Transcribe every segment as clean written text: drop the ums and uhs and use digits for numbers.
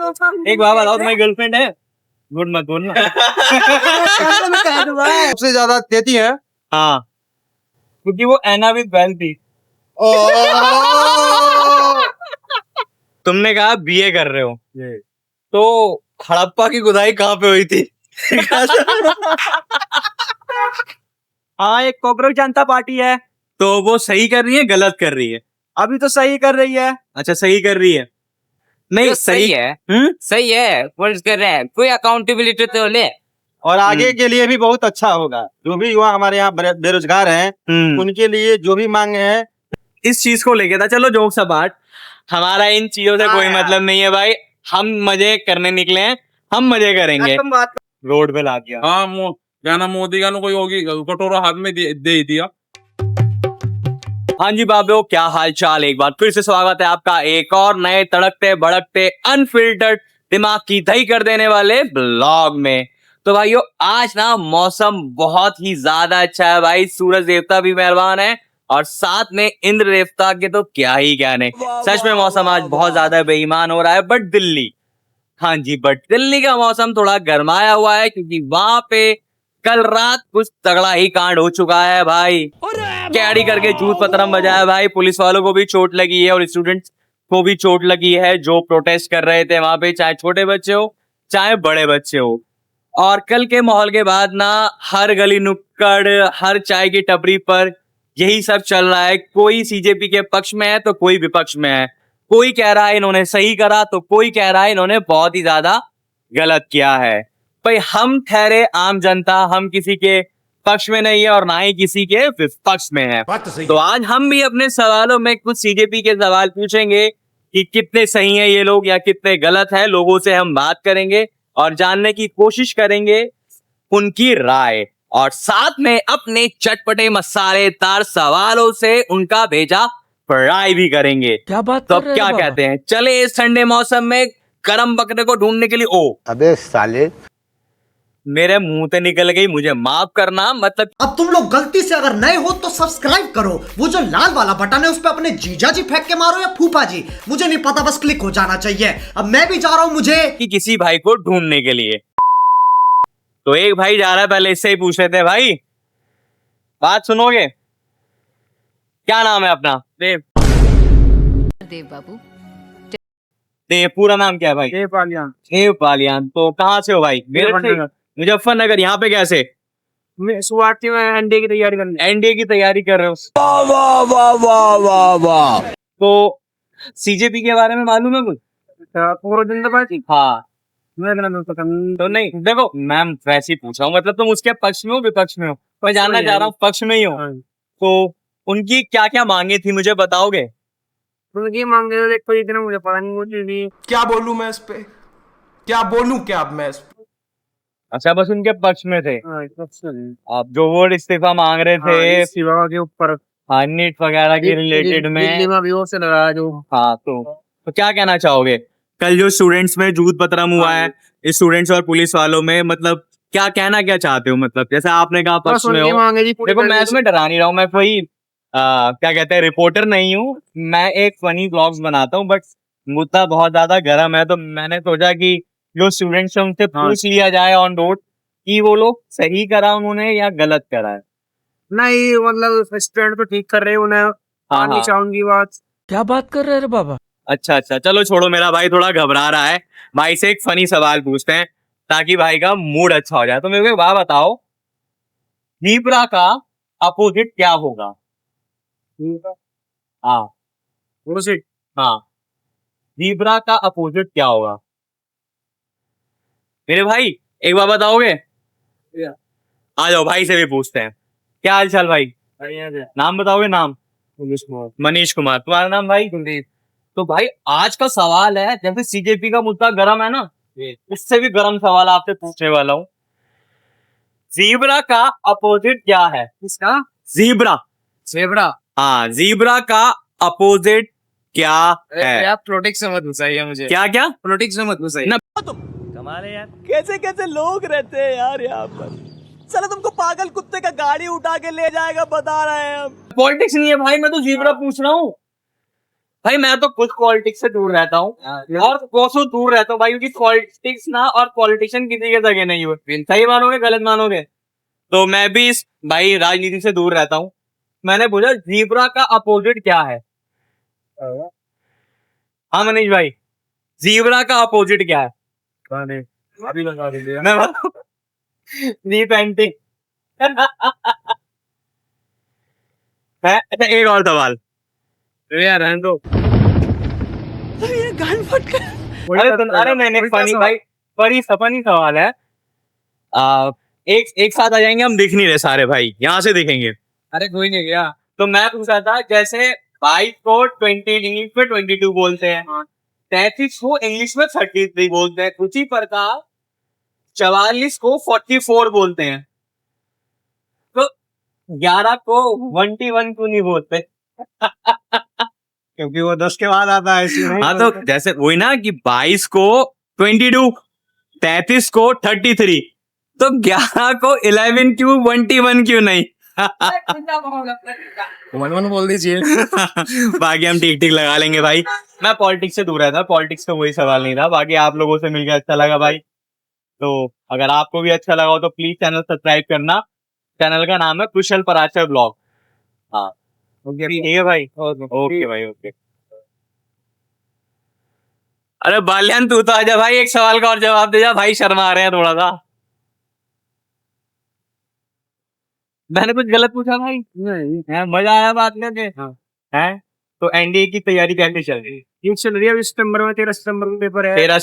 एक बात बताओ, तुम्हारी गर्लफ्रेंड है? गुड मत बोलना। सबसे ज्यादा देती है। हाँ, क्योंकि वो एना विद वेल थी। तुमने कहा बीए कर रहे हो, तो हड़प्पा की खुदाई कहाँ पे हुई थी? हाँ, एक कॉकरोच जनता पार्टी है, तो वो सही कर रही है गलत कर रही है? अभी तो सही कर रही है। अच्छा, सही कर रही है। नहीं तो सही है, सही है, फर्ज कर रहे हैं, कोई अकाउंटेबिलिटी तो ले। और आगे के लिए भी बहुत अच्छा होगा। जो भी युवा हमारे यहाँ बेरोजगार हैं, उनके लिए जो भी मांगे हैं, इस चीज को लेके था। चलो जोक्स अपार्ट, हमारा इन चीजों से कोई मतलब नहीं है भाई। हम मजे करने निकले हैं, हम मजे करेंगे। रोड पे ला दिया। हाँ, क्या नाम, मोदी का ना कोई होगी, कटोरा हाथ में दे दिया। हाँ जी बाबे, क्या हाल चाल। एक बार फिर से स्वागत है आपका एक और नए तड़कते भड़कते अनफिल्टर्ड दिमाग की दही कर देने वाले ब्लॉग में। तो भाइयों, आज ना मौसम बहुत ही ज्यादा अच्छा है भाई। सूरज देवता भी मेहरबान है और साथ में इंद्र देवता के तो क्या ही कहने। सच में मौसम आज बहुत ज्यादा बेईमान हो रहा है। बट दिल्ली, हाँ जी, बट दिल्ली का मौसम थोड़ा गर्माया हुआ है, क्योंकि वहां पे कल रात कुछ तगड़ा ही कांड हो चुका है भाई। कैडी करके जूत पतरम बजाया भाई। पुलिस वालों को भी चोट लगी है और स्टूडेंट्स को भी चोट लगी है, जो प्रोटेस्ट कर रहे थे वहां पे, चाहे छोटे बच्चे हो चाहे बड़े बच्चे हो। और कल के माहौल के बाद ना हर गली नुक्कड़, हर चाय की टपरी पर यही सब चल रहा है। कोई सीजेपी के पक्ष में है तो कोई विपक्ष में है। कोई कह रहा है इन्होंने सही करा तो कोई कह रहा है इन्होंने बहुत ही ज्यादा गलत किया है। भाई हम ठहरे आम जनता, हम किसी के पक्ष में नहीं है और ना ही किसी के विपक्ष में है। तो आज हम भी अपने सवालों में कुछ सीजेपी के सवाल पूछेंगे कि कितने सही है ये लोग या कितने गलत है। लोगों से हम बात करेंगे और जानने की कोशिश करेंगे उनकी राय, और साथ में अपने चटपटे मसालेदार सवालों से उनका भेजा पढ़ाई भी करेंगे। क्या बात तो कर अब रहे क्या हो कहते हैं, चले इस ठंडे मौसम में गरम बकरे को ढूंढने के लिए। ओ अबे साले, मेरे मुंह से निकल गई, मुझे माफ करना। मतलब अब तुम लोग गलती से अगर नए हो तो सब्सक्राइब करो। वो जो लाल वाला बटन है उस पर अपने जीजा जी फेंक के मारो या फूफा जी, मुझे नहीं पता, बस क्लिक हो जाना चाहिए। अब मैं भी जा रहा हूं मुझे कि किसी भाई को ढूंढने के लिए। तो एक भाई जा रहा है, पहले इससे ही पूछ लेते हैं। भाई बात सुनोगे? क्या नाम है अपना? देव। देव बाबू। देव, पूरा नाम क्या है भाई? देव पालियान। देव पालियान। तो कहाँ से हो भाई? मुजफ्फरनगर। यहाँ पे कैसे? शुरुआती में एनडीए की तैयारी करनी। एनडीए की तैयारी कर रहे हो? वाह वाह वाह वाह वाह। तो सीजेपी के बारे में मालूम है कुछ? पूरा जनता पार्टी। हाँ, तो नहीं देखो, मैं वैसे ही पूछा हूँ, मतलब तुम उसके पक्ष में हो विपक्ष में हो? मैं जानना चाह रहा हूँ पक्ष में ही हो। तो उनकी क्या क्या मांगे थी मुझे बताओगे? उनकी मांगे देखो, इतना मुझे पता नहीं मुझे भी। क्या बोलूं मैं इस पे, क्या बोलूं क्या अब मैं इस पे? अच्छा, बस उनके पक्ष में थे आप। जो वो इस्तीफा मांग रहे थे इस्तीफा के ऊपर, हाँ, नीट वगैरह के रिलेटेड में दिल्ली में भी वो से लगाया जो। हाँ, तो क्या कहना चाहोगे? कल जो स्टूडेंट्स में जूत पतरम हुआ है, स्टूडेंट्स और पुलिस वालों में, मतलब क्या कहना क्या चाहते हो? मतलब जैसे आपने कहा पक्ष में हो। देखो, मैं इसमें डरा नहीं रहा हूँ, मैं कोई क्या कहते हैं रिपोर्टर नहीं हूँ, मैं एक फनी ब्लॉग्स बनाता हूँ। बट मुद्दा बहुत ज्यादा गर्म है, तो मैंने सोचा कि जो स्टूडेंट्स हैं उनसे पूछ लिया जाए ऑन रोड कि वो लोग सही करा उन्होंने या गलत करा है। नहीं, मतलब स्टूडेंट तो ठीक कर रहे हैं, उन्हें आनी चाहूंगी बात। क्या बात कर रहे हैं बाबा? अच्छा, चलो छोड़ो, मेरा भाई थोड़ा घबरा रहा है। भाई से एक फनी सवाल पूछते हैं ताकि भाई का मूड अच्छा हो जाए। तो मेरे को एक बात बताओ, ज़ीब्रा का अपोजिट क्या होगा? हाँ, ज़ीब्रा का अपोजिट क्या होगा मेरे भाई? एक बार बताओगे? आ जाओ, भाई से भी पूछते हैं। क्या हाल चाल भाई? नाम बताओगे? नाम? मनीष कुमार। तुम्हारा नाम भाई? तो भाई आज का सवाल है, जैसे सीजेपी का मुद्दा गरम है ना, उससे भी गरम सवाल आपसे पूछने वाला हूँ। ज़ीब्रा का अपोजिट क्या है? किसका? ज़ीब्रा। ज़ेब्रा। हाँ, ज़ीब्रा का अपोजिट क्या है? आप पॉलिटिक्स से मत घुसाइए मुझे। क्या? पॉलिटिक्स से मत घुसाइए। कमाल है यार। कैसे कैसे लोग रहते हैं यार यहाँ पर। साला तुमको पागल कुत्ते का गाड़ी उठा के ले जाएगा, बता रहे हैं हम। पॉलिटिक्स नहीं है भाई, मैं तो ज़ीब्रा पूछ रहा हूँ। भाई मैं तो कुछ पॉलिटिक्स से दूर रहता हूँ और कोसों दूर रहता हूँ भाई, क्योंकि पॉलिटिक्स ना और पॉलिटिशियन किसी के सगे नहीं हुए। सही मानोगे गलत मानोगे? तो मैं भी इस भाई राजनीति से दूर रहता हूँ। मैंने पूछा जीब्रा का अपोजिट क्या है? हाँ मनीष भाई, जीब्रा का अपोजिट क्या है? अभी लगा दीजिए। मैं बताऊं? नी पेंटिंग। अच्छा एक और सवाल। यार रहने दो। अरे नहीं नहीं, फनी भाई, फनी सवाल है। एक साथ आ जाएंगे हम, दिख नहीं रहे सारे भाई, यहाँ से दिखेंगे। अरे कोई नहीं गया। तो मैं पूछा था जैसे 22 को 20 इंग्लिश में 22 बोलते हैं, 33 को इंग्लिश में 33 बोलते हैं, उसी प्रकार 44 को 44 बोलते हैं, तो 11 को 21 क्यों नहीं बोलते? क्योंकि वो 10 के बाद आता है इसलिए नहीं हाँ तो बोलते। जैसे वही ना कि 22 को 22, 33 को 33, तो 11 को 11 क्यों, 21 क्यों नहीं? मन बोल दीजिए। बाकी हम ठीक ठीक लगा लेंगे भाई। मैं पॉलिटिक्स से दूर रहता, पॉलिटिक्स का कोई सवाल नहीं था। बाकी आप लोगों से मिलकर अच्छा लगा भाई। तो अगर आपको भी अच्छा लगा हो तो प्लीज चैनल सब्सक्राइब करना। चैनल का नाम है कुशल पराशर ब्लॉग। हाँ ठीक है भाई, ओके भाई, ओके। अरे बाल्यान तू तो आजा भाई, एक सवाल का और जवाब दे जा भाई, शर्मा आ रहे हैं थोड़ा सा। मैंने कुछ गलत पूछा भाई? नहीं, मजा आया बात करके। हैं? तो एनडीए की तैयारी कैसे चल रही है? ये चल रही है, अभी सितंबर में 13 सितंबर में पेपर है। तेरा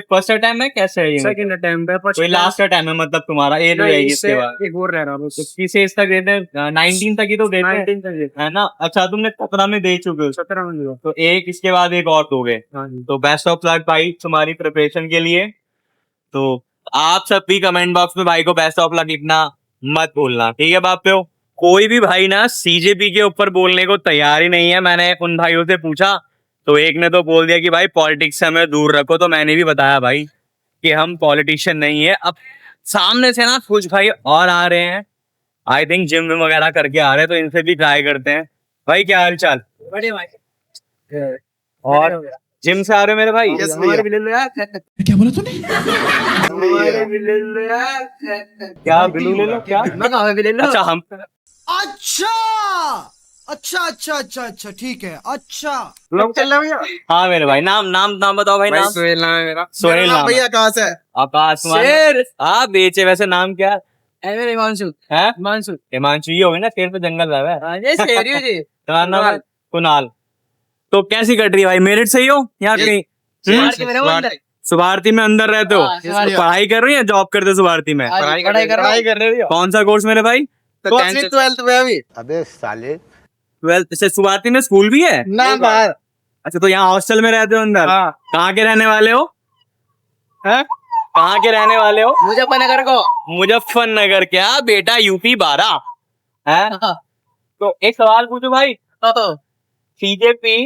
फर्स्ट टाइम है, कैसे है ये? सेकंड अटेम्प्ट है। कोई लास्ट टाइम है मतलब तुम्हारा एज हो जाएगी इसके बाद? एक और रह रहा है। तो किस एज तक देते हैं? 19 तक ही तो देते हैं 19 तक है ना? अच्छा तुमने 17 में दे चुके हो, 17 में हुआ। तो एक इसके बाद एक और दोगे। हाँ जी। तो बेस्ट ऑफ लक भाई तुम्हारी प्रिपरेशन के लिए। तो आप सब भी कमेंट बॉक्स में भाई को बेस्ट ऑफ लक लिखना मत भूलना, ठीक है बाप पे हो? कोई भी भाई ना सीजेपी के ऊपर बोलने को तैयार ही नहीं है। मैंने उन भाइयों से पूछा तो एक ने तो बोल दिया कि भाई पॉलिटिक्स से हमें दूर रखो, तो मैंने भी बताया भाई कि हम पॉलिटिशियन नहीं है। अब सामने से ना कुछ भाई और आ रहे हैं, आई थिंक जिम वगैरह करके आ रहे हैं, तो इनसे भी ट्राई करते हैं। भाई क्या हाल चाल? बड़े भाई। और जिम से आ रहे हो मेरे भाई? हमारे भी ले लो यार। क्या बिलू ले लो? क्या? मैं कहा भी ले लो। अच्छा हम अच्छा अच्छा अच्छा अच्छा अच्छा ठीक है। अच्छा लोग चल रहे भैया। हाँ मेरे भाई, नाम नाम नाम बताओ भाई। नाम सोहेल नाम है मेरा। सोहेल नाम है। भैया कहाँ से है? आकाश शेर। हाँ बेचे, वैसे नाम क्या ऐ मेरे हिमांशु। है? हिमांशु। हिमांशु ये होगी ना, शेर पे जंगल रहा है। हाँ ये शेर ही हो जी। तुम्हारा नाम है? कुणाल। तो कैसी कट रही है भाई, मेरिट सही हो या कहीं? मार के मेरे वो अंदर। सुभारती में अंदर रहते हो? हाँ, सुभारती। तो पढ़ाई कर रही है, जॉब करते हो सुभारती में? पढ़ाई कर रहा हूँ। कर रहे हो? कौन सा कोर्स मेरे भाई? 12th में अभी। 12th से सुभारती में स्कूल भी है? ना बाहर। अच्छा तो यहाँ हॉस्टल में रहते हो अंदर? हाँ। कहाँ के रहने वाले हो? हैं? कहाँ के रहने वाले हो? मुजफ्फरनगर को। मुजफ्फरनगर। क्या बेटा, यूपी 12 है? तो एक सवाल पूछो भाई, सीजेपी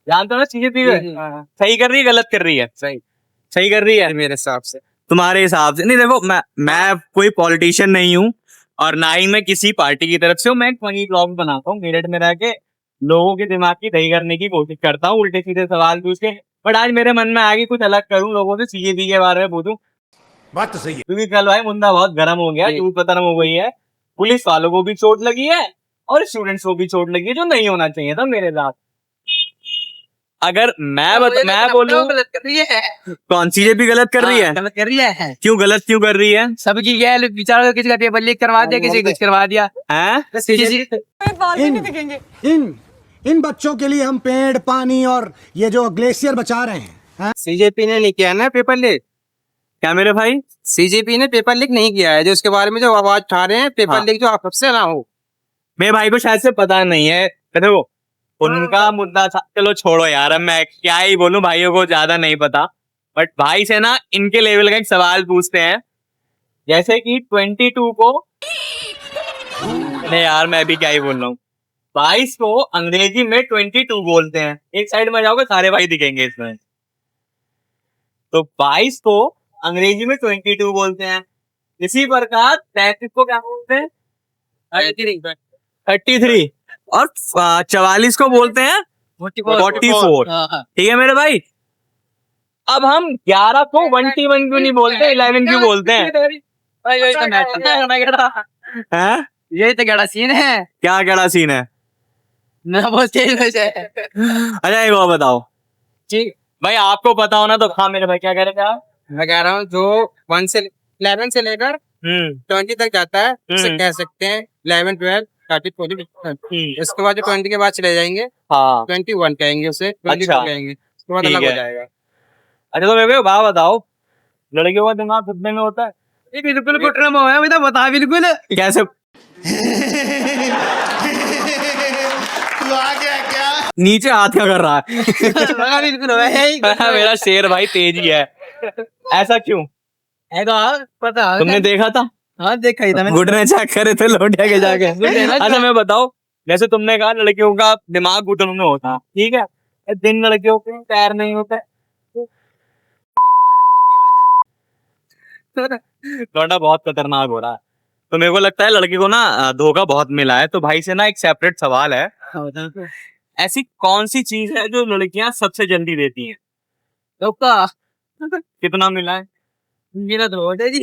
जानते हो ना? सीजेपी सही कर रही है गलत कर रही है? सही कर रही है मेरे हिसाब से। तुम्हारे हिसाब से? नहीं देखो, मैं कोई पॉलिटिशियन नहीं हूँ और ना ही मैं किसी पार्टी की तरफ से हूँ। मैं एक फनी ब्लॉग बनाता हूँ, मेरठ में रह के लोगों के दिमाग की दही करने की कोशिश करता हूँ, उल्टे सीधे सवाल पूछ के। बट आज मेरे मन में आ गई कुछ अलग करूँ, लोगों से सीजेपी के बारे में पूछूं। बात तो सही है। क्योंकि कल भाई मुद्दा बहुत गर्म हो गया, यूं पतरम हो गई है। पुलिस वालों को भी चोट लगी है और स्टूडेंट्स को भी चोट लगी है, जो नहीं होना चाहिए था मेरे साथ। अगर मैं बोलूं गलत कर रही है। कौन सीजेपी गलत कर रही है? गलत कर रही है। क्यों गलत क्यों कर रही है? सबकी क्या है, बेचारों किसी का पेपर लीक करवा दिया, किसी कुछ करवा दिया। हैं? इन बच्चों के लिए हम पेड़, पानी और ये जो ग्लेशियर बचा रहे हैं। सीजेपी ने नहीं किया ना पेपर लीक। क्या मेरे भाई? सीजेपी ने पेपर लीक नहीं किया है, जो उसके बारे में जो आवाज उठा रहे हैं पेपर हाँ। लीक जो आप सबसे ना हो। मेरे भाई को शायद से पता नहीं है। देखो उनका मुद्दा था, चलो छोड़ो यार, अब मैं क्या ही बोलूं, भाइयों को ज्यादा नहीं पता। बट भाई से ना इनके लेवल का एक सवाल पूछते हैं, जैसे कि 22 को नहीं यार मैं भी क्या ही बोल रहा हूँ, 22 को अंग्रेजी में 22 बोलते हैं। एक साइड में जाओगे सारे भाई दिखेंगे इसमें। तो 22 को अंग्रेजी में 22 बोलते हैं। इसी प्रकार 33 को क्या बोलते हैं? 33। और 44 को बोलते हैं 44। ठीक है मेरे भाई, अब हम 11 को 21 क्यों नहीं बोलते, 11 क्यों बोलते हैं? हैं? यही तो गड़ा सीन है। क्या क्या सीन है? मैं बहुत तेज में से। अच्छा एक और बताओ भाई, आपको पता हो ना तो। हाँ मेरे भाई, क्या कह रहे थे आप? मैं कह रहा हूँ जो 1 से 11 से लेकर 20 तक जाता है उसे कह सकते हैं 11, 12, 13, 14, इसके बाद जो 20 के बाद चले जाएंगे हाँ 21 कहेंगे, उसे 22 अच्छा। कहेंगे, उसके बाद ठीक अलग हो है। जाएगा। अच्छा तो मेरे को बात बताओ, लड़कियों का दिमाग कितने में होता है? ये बिल्कुल कुटना हुआ है, बता बिल्कुल। कैसे? नीचे हाथ क्या कर रहा है? बिल्कुल है मेरा शेर भाई तेजी है। ऐसा क्यों? पता तुमने देखा था? हाँ देखा ही था मैंने। घुटने चेक करे थे लौटिया के जाके। अच्छा मैं बताओ, जैसे तुमने कहा लड़कियों का दिमाग घुटनों में होता है, ठीक है, दिन लड़कियों के पैर नहीं होता है। लौंडा बहुत खतरनाक हो रहा है। तो मेरे को लगता है लड़की को ना धोखा बहुत मिला है। तो भाई से ना एक सेपरेट सवाल है, ऐसी कौन सी चीज है जो लड़कियां सबसे जल्दी देती हैं? धोखा कितना मिला है? मेरा तो हो जी।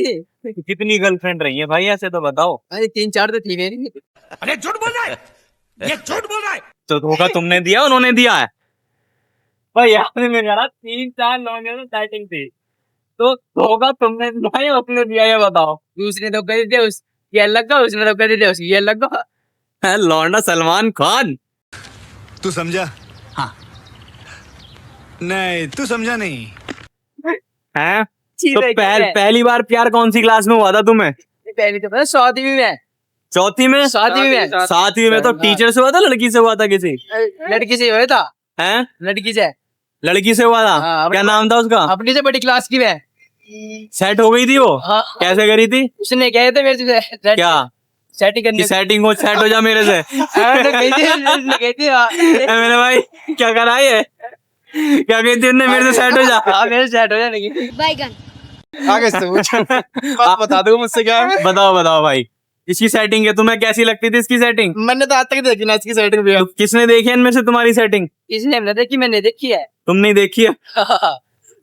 कितनी गर्लफ्रेंड रही है भाई, ऐसे तो बताओ। अरे 3-4 तो थी मेरी। अरे झूठ बोल रहा है, ये झूठ बोल रहा है। तो धोखा तुमने दिया उन्होंने दिया है? भाई आपने मेरे कहा 3-4 लोगों ने सेटिंग थी, तो धोखा तुमने दिया या उसने दिया, ये बताओ। उसने धोखा दे दिया, उस ये अलग का, उसने धोखा दे दिया, उसकी ये अलग का। है लौंडा सलमान खान। तू समझा? हाँ। नहीं तू समझा नहीं। हैं? तो पहली बार प्यार कौन सी क्लास में हुआ था तुम्हें? पहली तो पता 7वीं में। चौथी में? 7वीं में। 7वीं में तो टीचर से हुआ था, लड़की से हुआ था किसी? लड़की से हुआ था। हैं? लड़की से। लड़की से हुआ था। हाँ, क्या नाम था उसका? अपनी से बड़ी क्लास की में। सेट हो गई थी वो? हाँ। कैसे करी थी? उसने कहे थे मेरे से क्या सेटिंग करने कि सेटिंग हो, सेट हो जा मेरे से। कही थी हाँ। मेरे भाई क्या करा ये? क्या कहती है मेरे से सेट हो जा? हाँ मेरे सेट हो जाने। बैगन आगे से पूछ। बात बता दो मुझसे क्या है? बताओ बताओ भाई, इसकी सेटिंग है, तुम्हें कैसी लगती थी इसकी सेटिंग? मैंने तो आज तक देखी ना इसकी सेटिंग भी। तो किसने देखी है इनमें से तुम्हारी सेटिंग? इसने हमने देखी, मैंने देखी है। तुमने देखी है?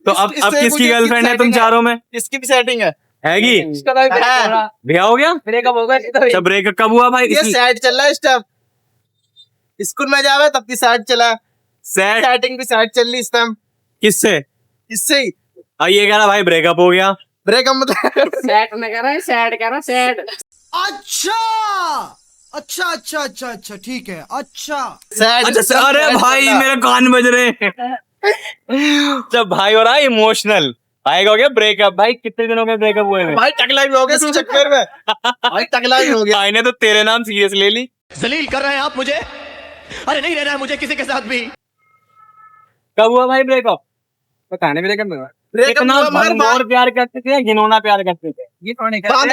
तो अब इससे किसकी मुझे गर्लफ्रेंड है तुम setting है। चारों में? इसकी भी सेटिंग है। हैगी? इसका तो ब्याह हो गया? ब्रेकअप होगा। अच्छा ब्रेकअप कब हुआ भाई? ये साइड चल रहा है इस टाइम। स्कूल में जावे तब की साइड चला, सेट सेटिंग भी साइड चल रही इस टाइम। किससे? इससे ही ये कह रहा भाई ब्रेकअप हो गया। ब्रेकअप मतलब सेट में कर रहा है, सेट कर रहा है, सेट। अच्छा अच्छा अच्छा अच्छा अच्छा ठीक है अच्छा। अच्छा अरे भाई मेरे कान बज रहे हैं। जब भाई हो रहा है इमोशनल, भाई का हो गया ब्रेकअप। भाई कितने दिनों के ब्रेकअप हुए? भाई टकला भी हो गया इस चक्कर में। भाई टकला भी हो गया। भाई ने तो तेरे नाम सीरियस ले ली। जलील कर रहे हैं आप मुझे। अरे नहीं रहना है मुझे किसी के साथ भी। कब हुआ भाई ब्रेकअप? पता नहीं ब्रेकअप में। कितना भंगोर प्यार करते थे, घिनौना प्यार करते थे? ये कौन है? क्या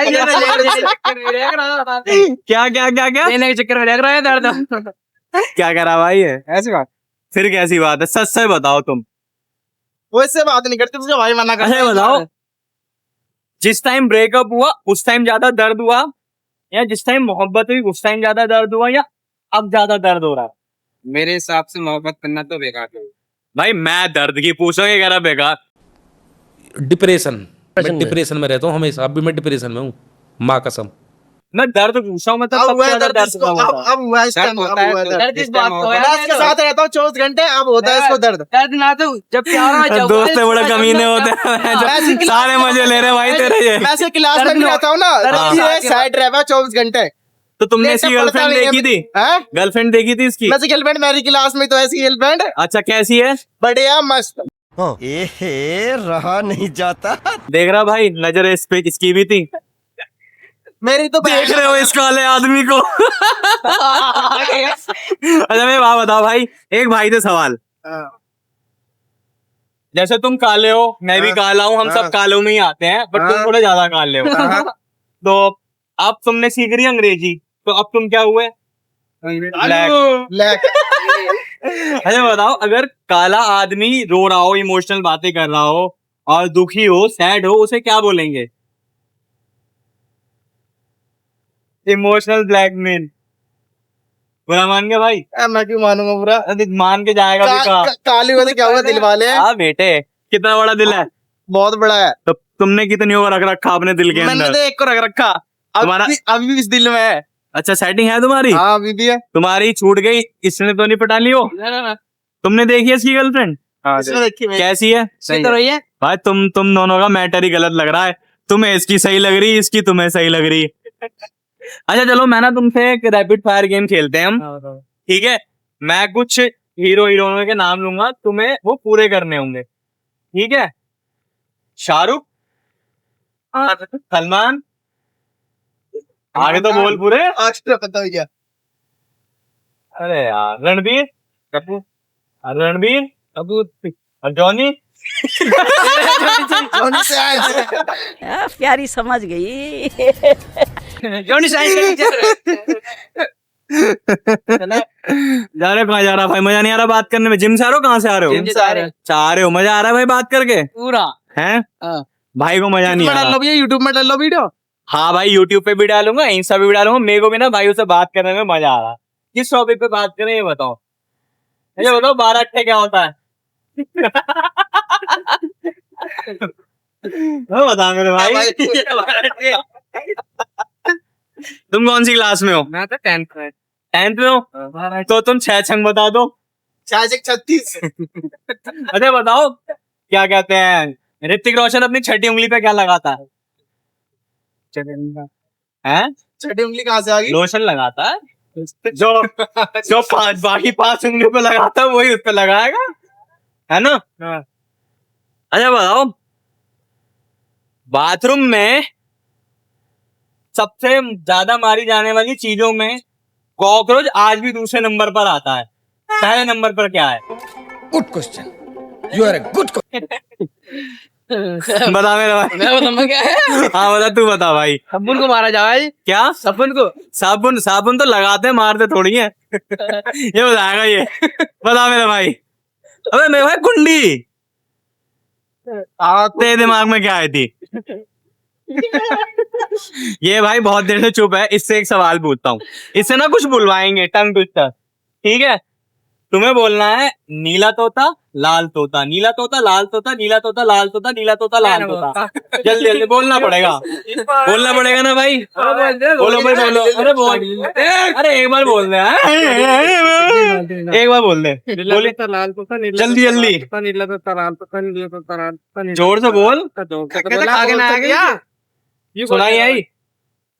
क्या क्या क्या लेने के चक्कर में लग रहा है दर्द। क्या करा भाई है? ऐसी बात। फिर कैसी बात है? सच से बताओ तुम। वैसे बात नहीं करते तुझे भाई मना करता अच्छा है। बताओ, जिस टाइम ब्रेकअप हुआ उस टाइम ज्यादा दर्द हुआ, या जिस टाइम मोहब्बत हुई उस टाइम ज्यादा दर्द हुआ, या अब ज्यादा दर्द हो रहा है? मेरे हिसाब से मोहब्बत करना तो बेकार है भाई मैं दर्द की पूछ रहा हूँ, ये कह रहा बेकार। डिप्रेशन, मैं डिप्रेशन में रहता हूँ हमेशा। अब भी मैं डिप्रेशन में हूँ, माँ कसम। मैं दर्द पूछ रहा हूँ, मतलब अब सबसे हुआ है ज्यादा दर्द दर्द इसको, कब होता है? अब हुआ है इस टाइम, अब हुआ है दर्द। दर्द इस बात को है। मैं इसके साथ रहता हूँ 24 घंटे, अब होता है इसको दर्द। दर्द ना तो जब प्यार में जब दोस्त बड़े कमीने होते हैं, सारे मजे ले रहे भाई तेरे ये। मैं ऐसे क्लास में भी रहता हूँ ना, ये साइड रह 24 घंटे। तो तुमने इसकी गर्लफ्रेंड देखी थी? गर्लफ्रेंड देखी थी इसकी? मैं गर्लफ्रेंड, मेरी क्लास में तो ऐसी गर्लफ्रेंड। अच्छा कैसी है? बढ़िया मस्त। रहा नहीं जाता। देख रहा भाई, नजर इस पे इसकी भी थी। मेरी तो देख रहे हो इस काले आदमी को? अच्छा मैं बात बताओ भाई, एक भाई से सवाल। जैसे तुम काले हो, मैं भी काला हूँ, हम सब कालों में ही आते हैं, बट तुम थोड़े ज्यादा काले हो। तो अब तुमने सीख रही अंग्रेजी, तो अब तुम क्या हुए? ब्लैक। अच्छा बताओ, अगर काला आदमी रो रहा हो, इमोशनल बातें कर रहा हो और दुखी हो, सैड हो, उसे क्या बोलेंगे? Emotional blackmail. बुरा मान गया भाई? मैं क्यों मानूंगा बुरा? अरे मान के जाएगा भी कहाँ? काली वाली क्या हुआ दिल वाले? हाँ बेटे, कितना बड़ा दिल है? बहुत बड़ा है। तो तुमने कितनी ओवर रख रखा अपने दिल के मैंने अंदर? तो एक को रख रखा, तुम्हारा अभी भी इस दिल में है। अच्छा सेटिंग है तुम्हारी? हाँ अभी भी है। तुम्हारी छूट गई, इसने तो नहीं पटा ली हो? ना तुमने देखी है इसकी गर्लफ्रेंड? इसमें देखी मैं। कैसी है? सही तो रही है। भाई तुम दोनों का मैटर ही गलत लग रहा है। तुम्हें इसकी सही लग रही, इसकी तुम्हें सही लग रही। अच्छा चलो, मैं ना तुमसे एक रैपिड फायर गेम खेलते हैं हम, ठीक है? मैं कुछ हीरो हीरोइनों के नाम लूंगा, तुम्हें वो पूरे करने होंगे, ठीक है? शाहरुख, सलमान, आगे तो बोल पूरे। आज तो पता हो गया। अरे यार, रणबीर कपूर, रणबीर कपूर और जॉनी। Johnny science. प्यारी समझ गई। Johnny science. जा रहे कहाँ जा रहा भाई? मजा नहीं आ रहा बात करने में? जिम से आ रहे हो? कहाँ से आ रहे हो? जिम से आ रहे हैं। आ रहे हो? मजा आ रहा है भाई बात करके? पूरा। हैं? हाँ। भाई को मजा नहीं आ रहा। यूट्यूब में डाल लो वीडियो। हाँ भाई, यूट्यूब पे भी डालूंगा, इंस्टा पे भी डालूंगा। मेरे को भी ना भाई से बात करने में मजा आ रहा। किस टॉपिक पे बात करें ये बताओ? ये बताओ 12 अट्ठे क्या होता है? बता मेरे भाई। तुम कौन सी क्लास में हो? मैं तो 10th में। 10th में हो? तो तुम 6 छंग बता दो। 36। अच्छा बताओ, क्या कहते हैं, ऋतिक रोशन अपनी छठी उंगली पे क्या लगाता है? हैं? छठी उंगली कहाँ से आ गई? लोशन लगाता है। जो बाकी 5 उंगलियों पे लगाता है वही उस पे लगाएगा, है ना? अच्छा बताओ, बाथरूम में सबसे ज्यादा मारी जाने वाली चीजों में कॉकरोच आज भी दूसरे नंबर पर आता है, पहले नंबर पर क्या है? Good question, you are a good. बता मेरा भाई। मैं बताऊंगा क्या है? हाँ बता, तू बता भाई। साबुन को मारा जाए। क्या? साबुन को। साबुन तो लगाते हैं, मारते थोड़ी है। ये बताएगा ये। बता मेरा भाई। अबे मेरे भाई, कुंडी तेरे दिमाग में क्या आई थी? ये भाई बहुत देर से चुप है, इससे एक सवाल पूछता हूँ। इससे ना कुछ बुलवाएंगे, टंग ट्विस्टर, ठीक है? तुम्हें बोलना है नीला तोता लाल तोता, नीला तोता लाल तोता, नीला तोता लाल तोता, नीला तोता लाल तोता। जल्दी जल्दी बोलना पड़ेगा, बोलना पड़ेगा ना भाई। बोलो भाई बोलो। अरे बोल, अरे एक बार बोल दे, एक बार बोल दे। बोले लाल तोता जल्दी जल्दी, नीला तोता लाल तोता नीला तोता लाल तोता। जोर से बोल। आगे ना आगे क्या? सुनाई आई?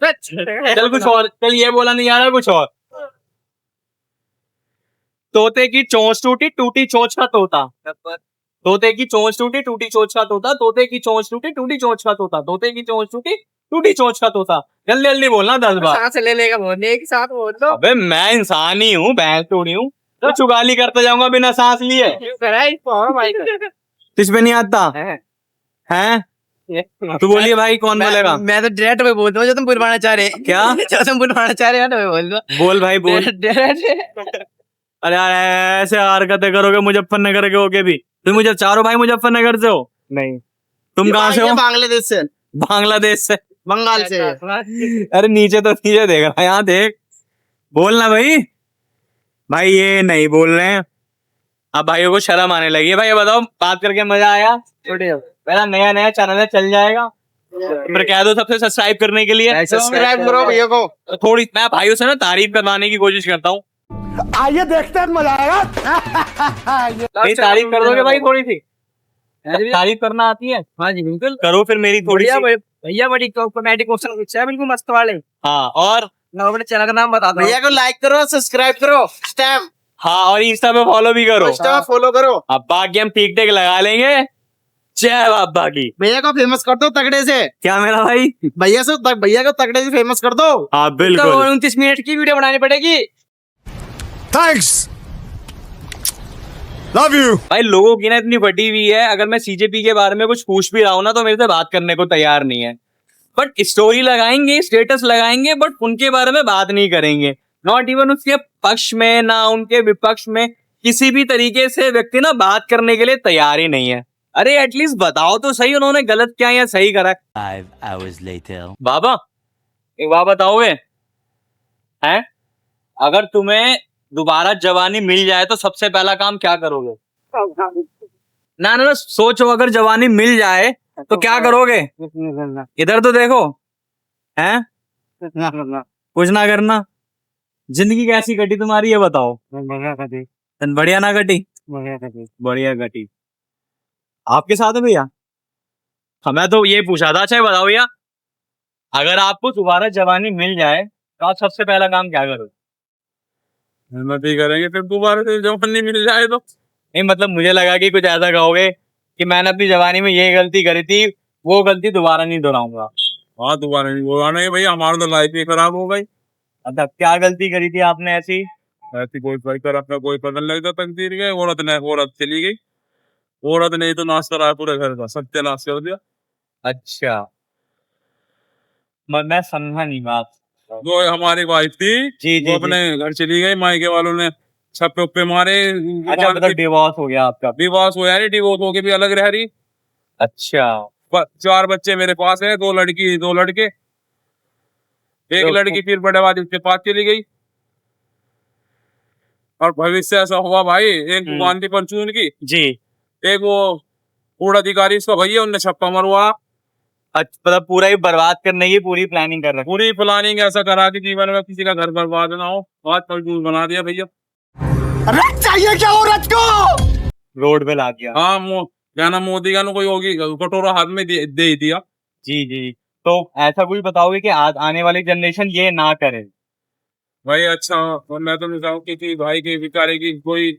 चल कुछ और, चल ये बोला नहीं आ रहा, कुछ और। तोते की चोंच टूटी, टूटी चोंच का तोता। तोते की चोंच टूटी, टूटी चोंच का तोता। तोते की चोंच टूटी, टूटी चोंच का तोता। तोते की चोंच टूटी, टूटी चोंच का तोता। जल्दी जल्दी बोलना 10 बार। सांस ले लेगा बोलने, एक साथ बोल दो। अबे मैं इंसान ही हूँ, भैंस थोड़ी हूँ तो चुगाली करता जाऊंगा बिना सांस लिए। तुझ पे नहीं आता हैं? तू बोलिए भाई, कौन बोलेगा? मैं तो डायरेक्ट में बोल दूं जो तुम बुलवाना चाह रहे। क्या? जो तुम बुलवाना चाह रहे हो ना, मैं बोल दो। बोल भाई बोल। अरे यार ऐसे हरकतें करोगे मुजफ्फरनगर के होके भी? तुम मुझे चारों भाई मुजफ्फरनगर से हो? नहीं। तुम कहाँ से हो? बांग्लादेश से। बांग्लादेश से? बंगाल से। अरे नीचे तो नीचे देख रहा है, यहाँ देख। बोलना भाई। भाई ये नहीं बोल रहे हैं, अब भाइयों को शर्म आने लगी है। भाई ये बताओ, बात करके मजा आया? मेरा नया नया चैनल है, चल जाएगा। फिर कह दो सबसे सब्सक्राइब करने के लिए। सब्सक्राइब करो भैया को। थोड़ी मैं भाइयों से ना तारीफ करवाने की कोशिश करता हूँ। आइए देखते हैं, मजा आएगा। मेरी तारीफ कर दोगे भाई थोड़ी सी? तारीफ करना आती है? हाँ जी बिल्कुल करो फिर मेरी थोड़ी सी। भैया बड़ी कॉमेडी क्वेश्चन पूछा है, बिल्कुल मस्त वाले। हाँ और अपने चैनल का नाम बता दो। भैया को लाइक करो, सब्सक्राइब करो, स्टैम्प। हाँ और इंस्टा पे फॉलो भी करो। इंस्टा पे फॉलो करो। अब बाकी हम ठीक ठाक लगा लेंगे। जय बाबा की। भैया को फेमस कर दो तगड़े से। क्या मेरा भाई? भैया को तगड़े से फेमस कर दो। हाँ बिल्कुल। 29 मिनट की वीडियो बनानी पड़ेगी। Thanks, love you. भाई लोगों की ना इतनी बटी हुई है, अगर मैं सीजेपी के बारे में कुछ पूछ भी रहा हूँ ना तो मेरे से बात करने को तैयार नहीं है। बट स्टोरी लगाएंगे, स्टेटस लगाएंगे, बट उनके बारे में बात नहीं करेंगे। नॉट इवन उसके पक्ष में ना उनके विपक्ष में किसी भी तरीके से व्यक्ति ना बात करने के लिए तैयार ही नहीं है। अरे एटलीस्ट बताओ तो सही, उन्होंने गलत क्या या सही करा। 5 hours later. बाबा एक बात बताओगे? हैं? अगर तुम्हें दोबारा जवानी मिल जाए तो सबसे पहला काम क्या करोगे? ना सोचो, अगर जवानी मिल जाए तो क्या करोगे? इधर तो देखो, हैं? कुछ ना करना। जिंदगी कैसी कटी तुम्हारी, ये बताओ। बढ़िया ना कटी? बढ़िया कटी। आपके साथ है भैया? हमें तो ये पूछा था। अच्छा बताओ भैया, अगर आपको दोबारा जवानी मिल जाए तो आप सबसे पहला काम क्या करोगे? हिम्मत ही करेंगे फिर दोबारा से जवानी मिल जाए तो। नहीं मतलब मुझे लगा कि कुछ ऐसा कहोगे कि मैंने अपनी जवानी में ये गलती करी थी, वो गलती दोबारा नहीं दोहराऊंगा। हाँ दोबारा नहीं बोलाना है भैया, हमारा तो लाइफ ही खराब हो गई। मतलब क्या गलती करी थी आपने ऐसी? ऐसी कोई कर अपना कोई पता नहीं लगता तकदीर के। औरत चली गई, औरत ने तो नाश करा पूरे घर का, सत्यानाश कर दिया। अच्छा, मैं समझा नहीं बात। जो हमारी वाइफ थी जी वो अपने घर चली गई, मायके वालों ने छप्पे उपे मारे। अच्छा मतलब डिवोर्स हो गया आपका? डिवोर्स हो यार, डिवोर्स होके भी अलग रह रही। अच्छा, 4 बच्चे मेरे पास है, 2 लड़की 2 लड़के। एक लड़की फिर बड़े बाद उसके पास चली गई। और भविष्य ऐसा हुआ भाई, एक दुकान थी परचून की जी, एक वो कूड़ा अधिकारी इसका भैया, उनने छप्पा मरवा। अच्छा मतलब पूरा ही बर्बाद करने की पूरी प्लानिंग कर रखी। पूरी प्लानिंग ऐसा करा कि जीवन में किसी का घर बर्बाद ना हो, आज परचून बना दिया भैया। रथ चाहिए क्या औरत को? रोड पे ला दिया। हाँ क्या नाम, मोदी का ना कोई होगी, कटोरा हाथ में दे ही दिया। जी जी, तो ऐसा कुछ बताओगे कि आज आने वाली जनरेशन ये ना करे? भाई अच्छा, और मैं तो नहीं चाहूँ किसी भाई की भिखारी की कोई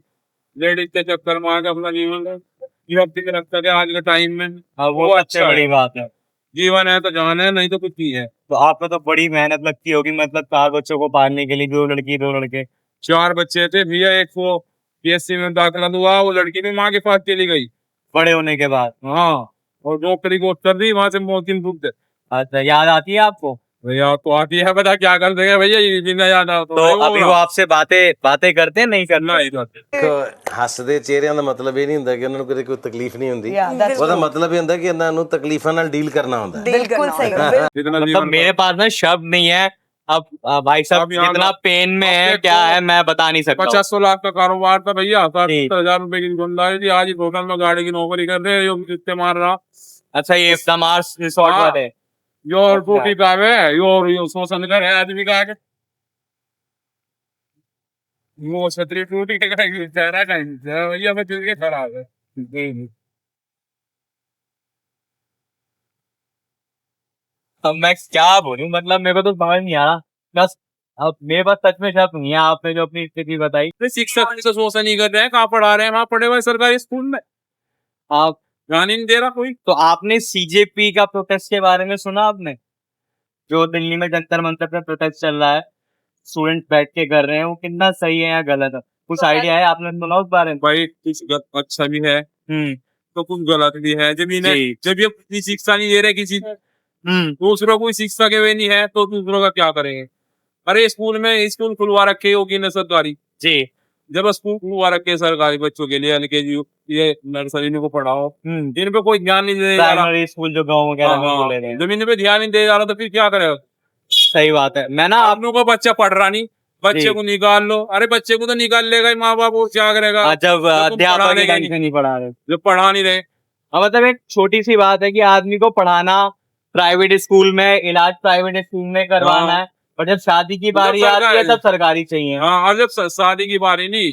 लेडीज के चक्कर मार के अपना जीवन रखता है आज के टाइम में। हाँ वो सबसे अच्छा बड़ी बात है। जीवन है तो जान है, नहीं तो कुछ नहीं है। तो आपको तो बड़ी मेहनत लगती होगी, मतलब 4 बच्चों को पालने के लिए, 2 लड़की 2 लड़के। 4 बच्चे थे भैया, एक वो पीएससी में दाखिला हुआ, वो लड़की भी माँ के पास चली गई बड़े होने के बाद? हाँ, और नौकरी को कर दी, वहां से मौत दुख। अच्छा, याद आती है आपको? भैया तो आती है, बता क्या कर देंगे भैया, ये जिंदा याद आता तो अभी वो आपसे बातें करते हैं, नहीं करते? नहीं करते। ਹੱਸਦੇ ਚਿਹਰਿਆਂ ਦਾ ਮਤਲਬ ਇਹ ਨਹੀਂ ਹੁੰਦਾ ਕਿ ਉਹਨਾਂ ਨੂੰ ਕੋਈ ਤਕਲੀਫ ਨਹੀਂ ਹੁੰਦੀ। ਉਹਦਾ ਮਤਲਬ ਇਹ ਹੁੰਦਾ ਕਿ ਇਹਨਾਂ ਨੂੰ ਤਕਲੀਫਾਂ ਨਾਲ ਡੀਲ ਕਰਨਾ ਹੁੰਦਾ ਹੈ। बिल्कुल सही। मतलब मेरे पास ना शब्द नहीं है अब। भाई साहब कितना पेन में है, क्या है मैं बता नहीं सकता। 50 लाख का कारोबार था भैया, 70,000 रुपए की दुकानदारी थी, आज ही होटल में गाड़ी की नौकरी कर रहे हैं, जितने मार रहा। अच्छा, ये समाज रिसोर्ट वाले यो टूटी पावे यो शोषण कर है आदमी का आगे। वो छतरी टूटी चेहरा कहीं भैया मैं चल के खराब है। अब मैं क्या बोलूं, मतलब मेरे को तो समझ नहीं आ रहा। बस अब मेरे पास सच में शब्द नहीं है। आपने जो अपनी स्थिति बताई, शिक्षक से शोषण नहीं कर रहे हैं, कहाँ पढ़ा रहे हैं, वहाँ पढ़े हुए सरकारी स्कूल में, आप ध्यान ही नहीं दे रहा कोई। तो आपने सीजेपी का प्रोटेस्ट के बारे में सुना? आपने जो दिल्ली में जंतर मंतर पे प्रोटेस्ट चल रहा है, स्टूडेंट बैठ के कर रहे हैं, वो कितना सही है या गलत है? कुछ आइडिया है? आपने सुना उस बारे में? भाई कुछ अच्छा भी है तो कुछ गलत भी है। जब ये अपनी शिक्षा नहीं दे रहे किसी दूसरों को शिक्षा के वे नहीं है तो दूसरों का क्या करेंगे? अरे स्कूल खुलवा रखे होगी ना सरकारी जी, जब स्कूल खुलवा रखे सरकारी बच्चों के लिए, एलकेजी ये नर्सरी को पढ़ाओ, इन पे कोई ध्यान नहीं दे रहा। प्राइमरी स्कूल जो गाँव वगैरह में खोले रहे हैं, जब इन पे ध्यान नहीं दे जा रहा तो फिर क्या करेगा? सही बात है। मैं ना आप लोगों का बच्चा पढ़ रहा नहीं, बच्चे को निकाल लो। अरे बच्चे को तो निकाल लेगा ही माँ बाप, वो क्या करेगा जब अध्यापक नहीं पढ़ा रहे, जब पढ़ा नहीं रहे। मतलब एक छोटी सी बात है कि आदमी को पढ़ाना प्राइवेट स्कूल में, इलाज प्राइवेट स्कूल में करवाना है, और जब शादी की बारी आती है तब सरकारी चाहिए। हाँ, और जब शादी की बारी नहीं,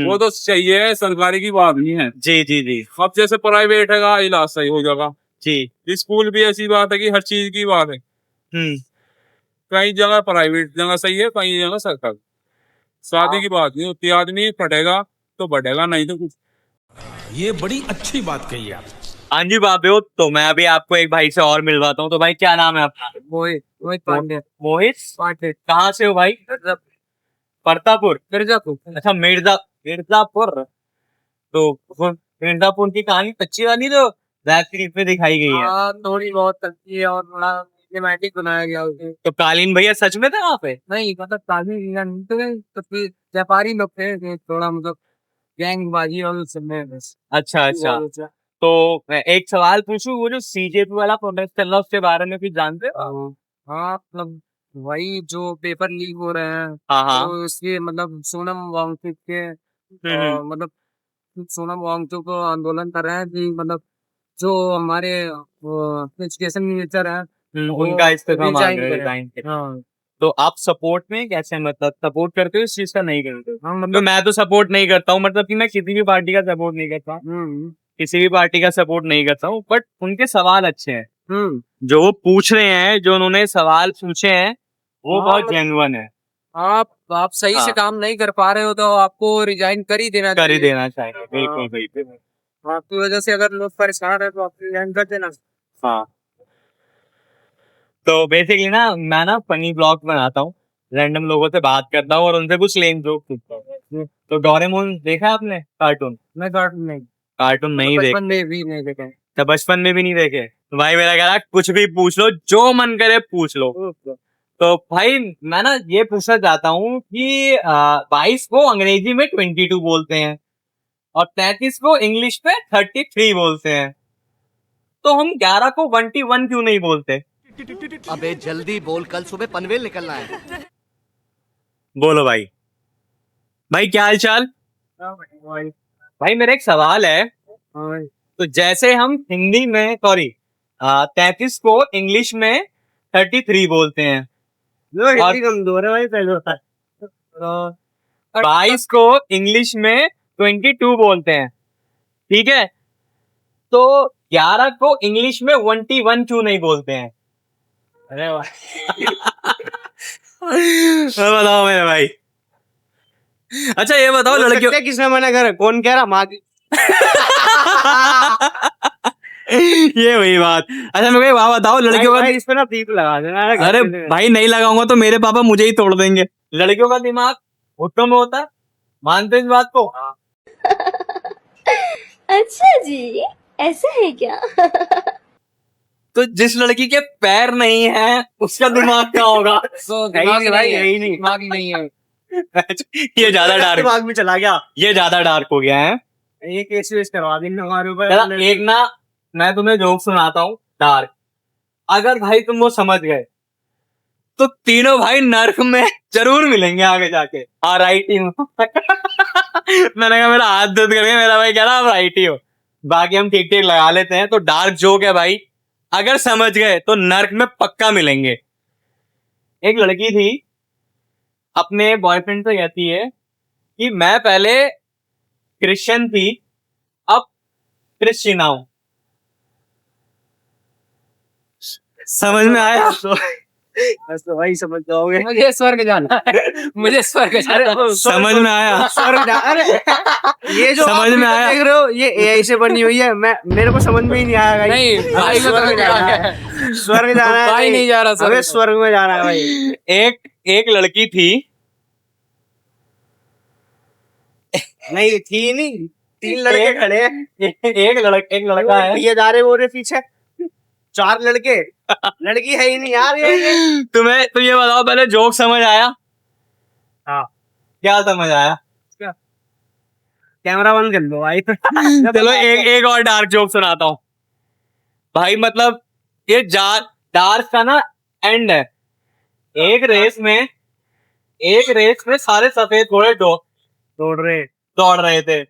वो तो चाहिए, सरकारी की बात नहीं है। जी जी जी। अब जैसे प्राइवेट है इलाज सही हो जाएगा जी, स्कूल भी ऐसी बात है कि हर चीज की बात है। कई जगह प्राइवेट जगह सही है, कई जगह सरकारी। शादी की बात नहीं होती, आदमी पढ़ेगा तो बढ़ेगा, नहीं तो कुछ। ये बड़ी अच्छी बात कही आप। हाँ जी बाबे, तो मैं अभी आपको एक भाई से और मिलवाता हूँ। तो भाई क्या नाम है आपका? मोहित पांडे। मोहित पांडे, कहाँ से हो भाई? परतापुर, मिर्जापुर। अच्छा, मिर्जापुर। तो मिर्जापुर की कहानी सच्ची वाली तो वेब सीरीज में दिखाई गई है। थोड़ी बहुत सच्ची है और थोड़ा सिनेमैटिक बनाया गया उसे। तो कालीन भैया सच में थे वहाँ पे? नहीं मतलब कालीन तो फिर व्यापारी लोग थे, थोड़ा मतलब गैंगबाजी और सब। अच्छा अच्छा। तो मैं एक सवाल पूछूं, वो जो सीजेपी वाला प्रोटेस्ट चल रहा है उसके बारे में कुछ जानते हो? हाँ मतलब वही जो पेपर लीक हो रहे हैं हाँ हाँ तो इसके मतलब सोनम वांगचुक के मतलब सोनम वांगचुक को आंदोलन कर रहे हैं कि मतलब जो हमारे एजुकेशन मिनिस्टर है उनका इस्तीफा मांग resign रहे करें। रिजाइन के। हाँ तो आप सपोर्ट में कैसे, मतलब सपोर्ट करते हो इस चीज का, नहीं करते हो? हाँ तो मतलब मैं तो सपोर्ट नहीं करता हूँ, मतलब कि मैं किसी भी पार्टी का सपोर्ट नहीं करता, किसी भी पार्टी का सपोर्ट नहीं करता हूँ, बट उनके सवाल अच्छे हैं जो वो पूछ रहे हैं, जो उन्होंने सवाल पूछे हैं वो हाँ, बहुत मतलब- जेन्युइन है, आप सही हाँ। से काम नहीं कर पा रहे हो तो आपको रिजाइन कर ही देना कर ही चाहिए। देना चाहिए, बिल्कुल बिल्कुल। आपकी वजह से अगर लोग परेशान है तो आप रिजाइन कर देना। हाँ तो बेसिकली ना मैं ना फनी ब्लॉग बनाता हूँ, रैंडम लोगों से बात करता हूँ और उनसे कुछ लेम जोक पूछता हूँ। तो डोरेमोन देखा है आपने कार्टून? मैं कार्टून नहीं कार्टून नहीं देख, बचपन में भी नहीं देखा। तो बचपन में भी नहीं देखे? तो भाई मेरा कह रहा कुछ भी पूछ लो, जो मन करे पूछ लो। तो भाई मैं ना ये पूछना चाहता हूँ कि 22 को अंग्रेजी में 22 बोलते हैं और 33 को इंग्लिश में 33 बोलते हैं, तो हम 11 को 21 क्यों नहीं बोलते? अबे जल्दी बोल, कल सुबह पनवेल निकलना है। बोलो भाई, भाई क्या हाल चाल? भाई मेरा एक सवाल है, तो जैसे हम हिंदी में सॉरी 33 को इंग्लिश में 33 बोलते हैं और कमजोर है भाई पहले होता है। 22 को इंग्लिश में 22 बोलते हैं, ठीक है, तो 11 को इंग्लिश में 21 क्यों नहीं बोलते हैं? अरे बताओ मेरे भाई। अच्छा ये बताओ लड़कियों किसने मना करा? कौन कह रहा? माँ ये वही बात। अच्छा मेरे को एक बात बताओ, लड़कियों का इस पे ना बीप लगा देना। अरे भाई नहीं लगाऊंगा तो मेरे पापा मुझे ही तोड़ देंगे। लड़कियों का दिमाग घुटनों में होता है, मानते इस बात को? अच्छा जी, ऐसा है क्या? तो जिस लड़की के पैर नहीं है उसका दिमाग क्या होगा? यही नहीं दिमाग ही नहीं है। ये ज्यादा डार्क, दिमाग में चला गया। ये ज्यादा डार्क हो गया है। ये केस वेस करवा देंगे हमारे चला, ऊपर। एक ना मैं तुम्हें जोक सुनाता हूँ डार्क, अगर भाई तुम वो समझ गए तो तीनों भाई नर्क में जरूर मिलेंगे आगे जाके। हाँ राइट ही हूँ। मैंने कहा मेरा हाथ दर्द कर गया, मेरा भाई कह रहा आप राइट ही हो। बाकी हम ठीक ठीक लगा लेते हैं। तो डार्क जोक है भाई, अगर समझ गए तो नर्क में पक्का मिलेंगे। एक लड़की थी, अपने बॉयफ्रेंड से कहती है कि मैं पहले क्रिश्चियन थी, अब क्रिश्चियना हूं। समझ में आया? तो भाई समझ जाओगे। मुझे स्वर्ग जाना है। मुझे स्वर्ग जाना है। समझ में आया? स्वर्ग अरे ये जो समझ में आया? देख रहे हो ये एआई से बनी हुई है। मैं मेरे को समझ में ही नहीं आया। नहीं भाई स्वर्ग जाना है। स्वर्ग जाना है भाई, नहीं जा रहा। हमें स्वर्ग में जाना है भाई। एक लड़की थी, नहीं थी नहीं, 3 लड़के खड़े हैं। एक लड़का है। ये जा रहे हो रहे पीछे 4 लड़के, लड़की है ही नहीं यार। ये तुम्हें तो ये बताओ पहले जोक समझ आया? हाँ क्या समझ आया? कैमरा बंद कर लो भाई। चलो एक और डार्क जोक सुनाता हूँ भाई। मतलब ये डार्क का ना एंड है। एक रेस में सारे सफेद घोड़े दौड़ रहे थे,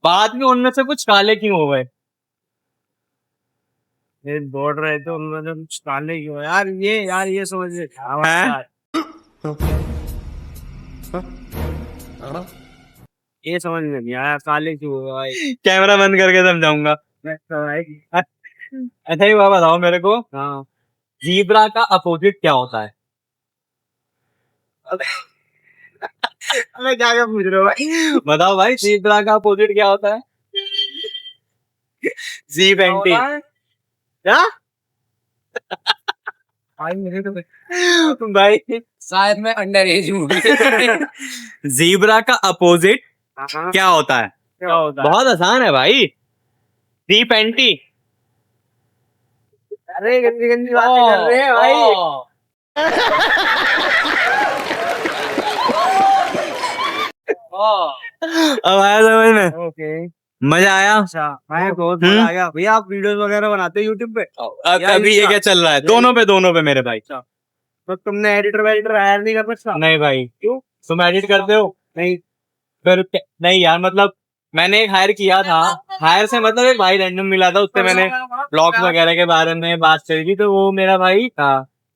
बाद में उनमें से कुछ काले क्यों हो गए? ये दौड़ रहे थे उनमें से कुछ काले क्यों? यार ये समझ ये समझ में नहीं आया काले क्यों हुए भाई। कैमरा बंद करके समझाऊंगा। अच्छा ये बात बताओ मेरे को, हाँ जीब्रा का अपोजिट क्या होता है? अरे क्या पूछ रहे हो भाई? बताओ भाई, जीब्रा का अपोजिट क्या होता है? Jeep anti. क्या भाई? मुझे तो भाई शायद मैं अंडर एज हूँ। जीब्रा का अपोजिट क्या होता है? क्या होता है? बहुत आसान है भाई, जीप एंटी। अरे गंदी गंदी बातें कर रहे हैं भाई। अब आया समझ में? ओके मजा आया? अच्छा भाई बहुत मजा आ गया। भैया आप वीडियोस वगैरह बनाते हो यूट्यूब पे? अभी ये क्या चल रहा है? दोनों पे मेरे भाई। तो तुमने एडिटर हायर नहीं कर सकता? नहीं भाई, क्यों? तुम एडिट करते हो? नहीं। फिर नहीं यार, मतलब मैंने एक हायर किया था। हायर से मतलब एक भाई रैंडम मिला था, उससे मैंने ब्लॉग्स वगैरह के बारे में बात करी थी, तो वो मेरा भाई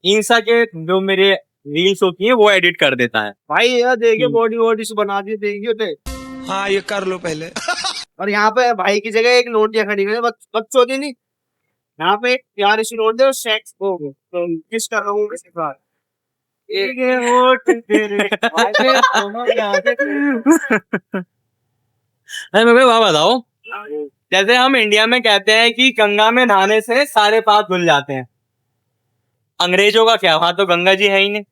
इंस्टा के जो मेरे रील्स होती हैं वो एडिट कर देता है भाई यार देखिए बॉडी वॉडी से बना दी देखिए थे। हाँ ये कर लो पहले। और यहाँ पे भाई की जगह एक नोटिया खड़ी हुई है, बच्चों की नहीं। यहाँ पे एक प्यारी सी नोट दे, सेक्स हो गए तो किस कर रहा हूँ किसी बार ये होठ तेरे अरे मेरे को बात बताओ, जैसे हम इंडिया में कहते हैं कि गंगा में नहाने से सारे पाप धुल जाते हैं, अंग्रेजों का क्या? वहां तो गंगा जी है ही नहीं।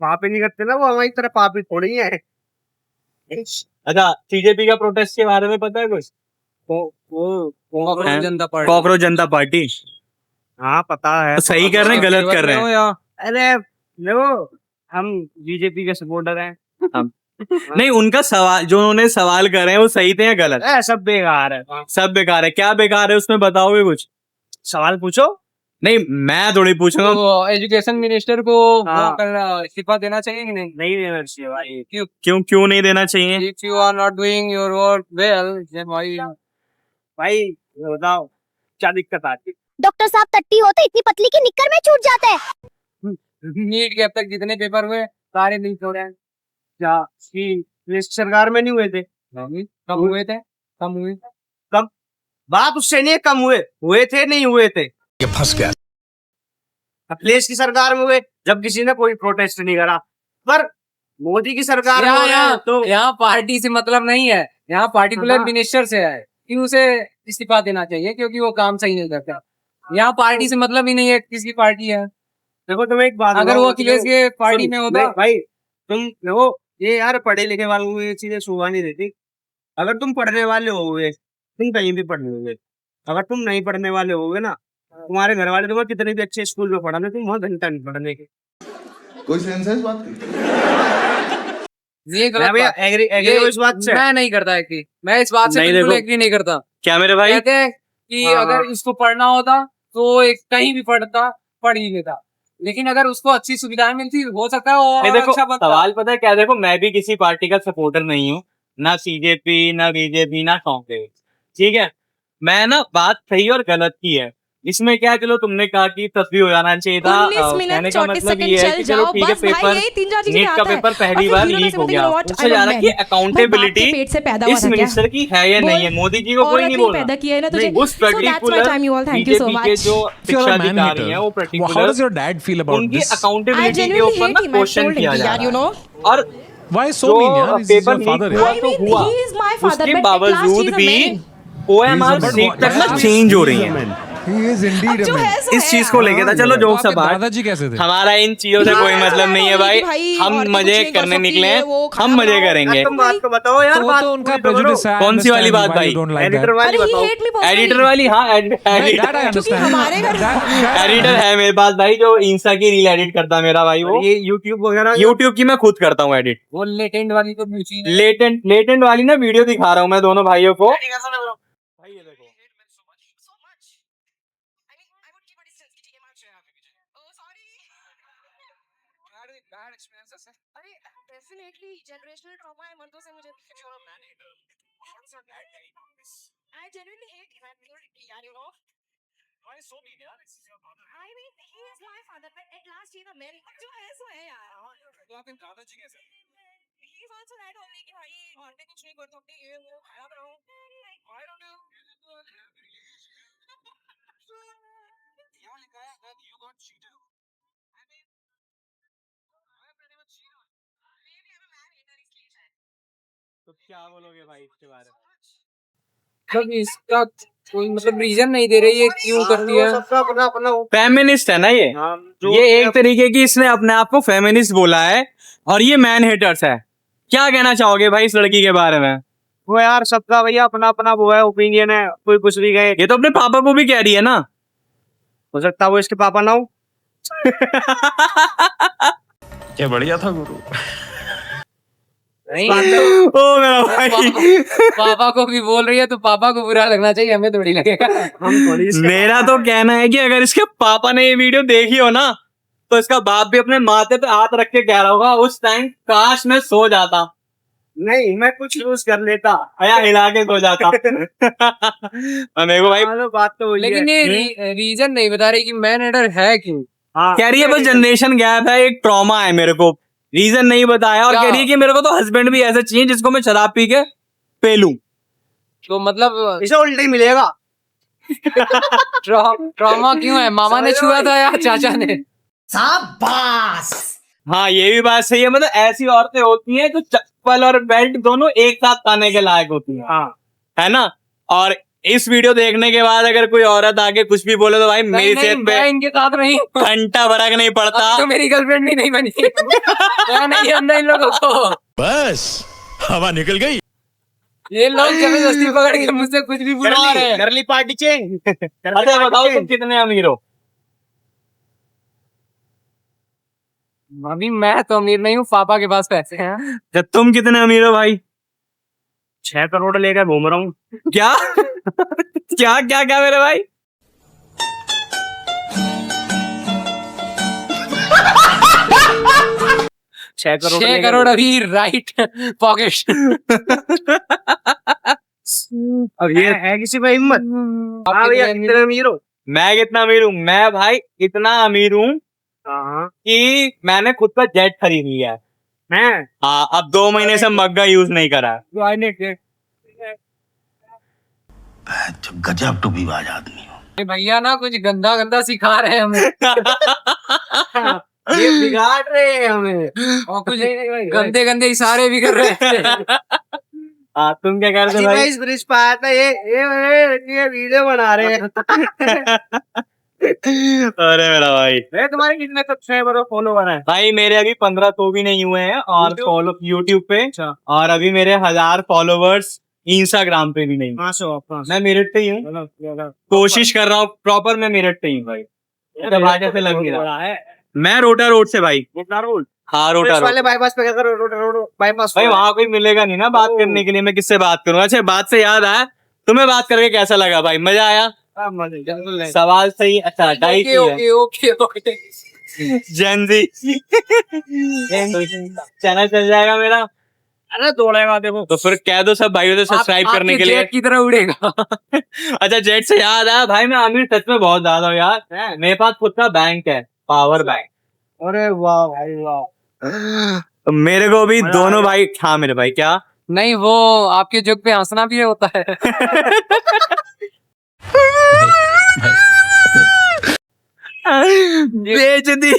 पापी नहीं करते ना, वो हमारी तरह पापी थोड़ी है। अच्छा, सीजेपी का प्रोटेस्ट के बारे में पता है कुछ? कांग्रेस जनता पार्टी। कॉकरोच जनता पार्टी। हाँ पता है। तो सही कर रहे हैं गलत कर रहे हैं? अरे देखो हम बीजेपी के सपोर्टर हैं। नहीं, उनका सवाल जो उन्होंने सवाल कर रहे हैं वो सही थे या गलत? सब बेकार है। सब बेकार है। क्या बेकार है उसमें बताओगे कुछ? सवाल पूछो। नहीं, मैं थोड़ी पूछूंगा। तो एजुकेशन मिनिस्टर को हाँ। इस्तीफा देना चाहिए कि नहीं? नहीं देना चाहिए भाई। क्यों नहीं देना चाहिए? If you are not doing your work well, then why? भाई बताओ क्या दिक्कत आती है? डॉक्टर साहब टट्टी हो तो इतनी पतली की निक्कर में छूट जाता है। नीट के अब तक जितने पेपर हुए सारे लीक हो रहे हैं। क्या इस सरकार में नहीं हुए थे? कम हुए थे? कम हुए? कम बात उससे नहीं है, कम हुए थे नहीं हुए थे। ये फंस गया। अखिलेश की सरकार में हुए जब किसी ने कोई प्रोटेस्ट नहीं करा, पर मोदी की सरकार में हो रहा है तो यहाँ पार्टी से मतलब नहीं है, यहाँ पार्टिकुलर हाँ। मिनिस्टर से है कि उसे इस्तीफा देना चाहिए क्योंकि वो काम सही नहीं करता। यहाँ पार्टी से मतलब ही नहीं है किसकी पार्टी है। देखो तुम्हें एक बात अगर वो अखिलेश के पार्टी में होता भाई, तुम देखो ये यार पढ़े लिखे वालों को ये चीजें शोभा नहीं देती। अगर तुम पढ़ने वाले होगे, तुम कहीं भी पढ़ने होगे। अगर तुम नहीं पढ़ने वाले होगे ना, तुम्हारे घर वाले तुम्हें कितने भी अच्छे स्कूल में पढ़ाने, तुम वहाँ घंटा नहीं पढ़ने के। कोई सेंस है इस बात की? ये गलत भैया बात है। एग्री हो इस बात से? मैं नहीं करता एग्री, मैं इस बात से नहीं, बिल्कुल देखो। एग्री नहीं करता। क्या मेरे भाई? कहते हैं कि हाँ। अगर इसको पढ़ना होता तो एक कहीं भी पढ़ ही लेता, लेकिन अगर उसको अच्छी सुविधाएं मिलती हो सकता है और नहीं, देखो अच्छा बनता। सवाल पता है क्या? देखो मैं भी किसी पार्टी का सपोर्टर नहीं हूँ, ना सीजेपी ना बीजेपी ना कांग्रेस, ठीक है। मैं ना बात सही और गलत की है इसमें क्या, चलो तुमने कहा कि तस्वीर हो जाना चाहिए था, कहने का मतलब ये है कि चलो ठीक है, पेपर नीट का पेपर पहली बार लीक हो गया, उससे ज्यादा की अकाउंटेबिलिटी इस मिनिस्टर की है या नहीं है? मोदी जी को कोई नहीं बोल रहा। उस पर्टिकुलर बीजेपी के जो शिक्षा अधिकारी हैं वो पर्टिकुलर उनकी अकाउंटेबिलिटी के ऊपर ना क्वेश्चन किया जा रहा है। और जो पेपर लीक हुआ तो हुआ, उसके बावजूद भी OMR सीट तक ना चेंज हो रही है। इस चीज को लेके था। चलो जोक सब दादाजी कैसे थे? हमारा इन चीजों से कोई मतलब नहीं है भाई, हम मजे करने निकले हैं, हम मजे करेंगे। तुम बात को बताओ यार, बात उनका पूरी तो करो। कौन सी वाली बात भाई? एडिटर वाली बताओ। एडिटर वाली? हाँ एडिटर है मेरे पास भाई, जो इंस्टा की रील एडिट करता है मेरा भाई। वो ये यूट्यूब वगैरह यूट्यूब की मैं खुद करता हूँ एडिट। वो लेटेंट वाली तो नीचे है। लेटेंट वाली ना वीडियो दिखा रहा हूँ मैं दोनों भाइयों को। भाई ये देखो, जनरेशनल ट्रॉमा है मर्दों से मुझे I genuinely hate him. I'm really यार, you know. Why so mean यार? I mean, he is my father, but at last he's a man. जो है सो है यार। तो आपके दादाजी कैसे? He is also that only कि भाई और भी कुछ नहीं करता, अपनी ये वो खाया करो। I don't know. यहाँ लिखा है that you got cheated. I mean, I have pretty much cheated. Maybe I'm a man hater इसलिए। तो क्या बोलोगे भाई इसके बारे में? मतलब इसका कोई मतलब रीजन नहीं दे रही है क्यों करती है। सबका अपना अपना फेमिनिस्ट है ना ये। ये एक तरीके की इसने अपने आप को फेमिनिस्ट बोला है और ये मैन हेटर्स है। क्या कहना चाहोगे भाई इस लड़की के बारे में? वो यार सबका भैया अपना अपना वो है, ओपिनियन है, कोई कुछ भी कहे। ये तो अपने पापा को भी कह रही है ना। हो सकता है वो इसके पापा ना हो। क्या बढ़िया था गुरु। नहीं ओ मेरा भाई, पापा को भी बोल रही है तो पापा को बुरा लगना चाहिए, हमें थोड़ी लगेगा। हम थोड़ी मेरा तो कहना है कि अगर इसके पापा ने ये वीडियो देखी हो ना तो इसका बाप भी अपने माथे पे हाथ रख के कह रहा होगा उस टाइम काश मैं सो जाता, नहीं मैं कुछ यूज कर लेता या हिला के सो जाता। और मेरे को भाई बात तो वही लेकिन है। ये रीजन नहीं बता रही कि मैन एडर है क्यों। हाँ, कह रही है बस जनरेशन गैप है, एक ट्रॉमा है मेरे को, रीजन नहीं बताया। और क्या? कह रही है कि मेरे को तो हस्बैंड भी ऐसा चाहिए जिसको मैं शराब पी के पेलूं। तो मतलब इसे उल्टा ही मिलेगा। ट्रॉमा क्यों है, मामा ने छुआ था या चाचा ने? शाबाश। हाँ ये भी बात सही है, मतलब ऐसी औरतें होती हैं जो चप्पल और बेल्ट दोनों एक साथ खाने के लायक होती हैं, हाँ है ना। और इस वीडियो देखने के बाद अगर कोई औरत आके कुछ भी बोले तो भाई मेरी नहीं, सेहत पे मैं इनके साथ नहीं हूँ। घंटा फर्क नहीं पड़ता। अभी तो मेरी गर्लफ्रेंड भी नहीं बनी। मैं नहीं अंदर इन लोगों को। बस हवा निकल गई। ये लोग जबरदस्ती पकड़ के मुझसे कुछ भी बुला रहे हैं। Girly party change. अच्छा बताओ तुम कितने अमीर हो? अभी मैं तो अमीर नहीं हूँ, पापा के पास पैसे हैं। जब तुम कितने अमीर हो भाई? 6 करोड़ लेकर घूम रहा हूँ। क्या क्या क्या क्या मेरे भाई? छह करोड़ 6 करोड़ अभी राइट पॉकेट। अब ये है किसी में हिम्मत? हाँ भैया कितने अमीर हो? मैं कितना अमीर हूँ? मैं भाई इतना अमीर हूँ हाँ कि मैंने खुद का जेट खरीद लिया है। मैं हाँ अब 2 महीने से मग्गा यूज नहीं करा है। गजब टूबीबाज आदमी हो। भैया ना कुछ गंदा गंदा सिखा रहे हैं हमें। ये बिगाड़ रहे हैं हमें। और कुछ गंदे गंदे इशारे भी कर रहे हैं। हाँ तुम क्या कर रहे थे भाई? इस ब्रिज पे आया था ये वीडियो बना रहे हैं। अरे मेरा भाई, तुम्हारे कितने सब्सक्राइबर और फॉलोवर हैं? भाई मेरे अभी 15 तो भी नहीं हुए हैं और फॉलो यूट्यूब पे, और अभी मेरे 1000 फॉलोवर्स इंस्टाग्राम पे भी नहीं। मैं मेरठ पे ही हूँ, कोशिश कर रहा हूँ प्रॉपर। मैं मेरठ पे ही हूँ भाई, भाषा से लग नहीं रहा है। मैं रोटा रोड से भाई। हाँ रोटा रोड वाले बाईपास पे क्या करो? रोड बाईपास भाई, वहाँ कोई मिलेगा नहीं ना बात करने के लिए, मैं किससे बात करूँ? अच्छा बात से याद आया, तुम्हें बात करके कैसा लगा भाई? मजा आया? सवाल सही। अच्छा diet okay okay okay. Gen Z channel चल जाएगा मेरा। अरे दौड़ेगा देखो। तो फिर कह दो सब भाइयों से सब्सक्राइब करने के लिए। जेट की तरह उड़ेगा। अच्छा जेट से याद आया भाई, मैं अमीर सच में बहुत ज्यादा हूँ यार। मेरे पास खुद का बैंक है, पावर बैंक। अरे वाह भाई वाह। मेरे को भी दोनों भाई। हाँ मेरे भाई क्या? नहीं वो आपके जुग पे हंसना भी होता है। बेच दी,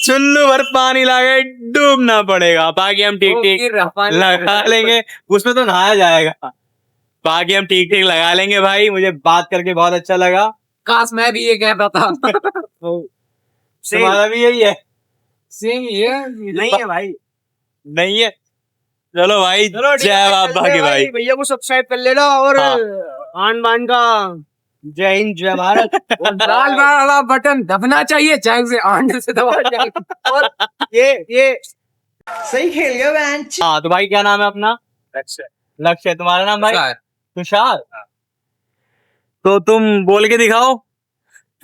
चुन्नू भर पानी लाके डूबना पड़ेगा, बाकी हम ठीक ठीक लगा लेंगे। उसमें तो नहाया जाएगा, बाकी हम ठीक ठीक लगा लेंगे। भाई मुझे बात करके बहुत अच्छा लगा। काश मैं भी ये कहता था। तुम्हारा भी यही है? सेम ये नहीं है भाई, नहीं है। चलो भाई, जय बाबा के भाई। भैया को सब्सक्राइब कर लेना और आन बान का जय हिंद जय भारत। लाल वाला बटन दबना चाहिए, चाहे उसे आंड से दबा जाए। और ये सही खेल गया बेंच। हाँ तो भाई क्या नाम है अपना? लक्ष्य। तुम्हारा नाम भाई? तुषार। तो तुम बोल के दिखाओ।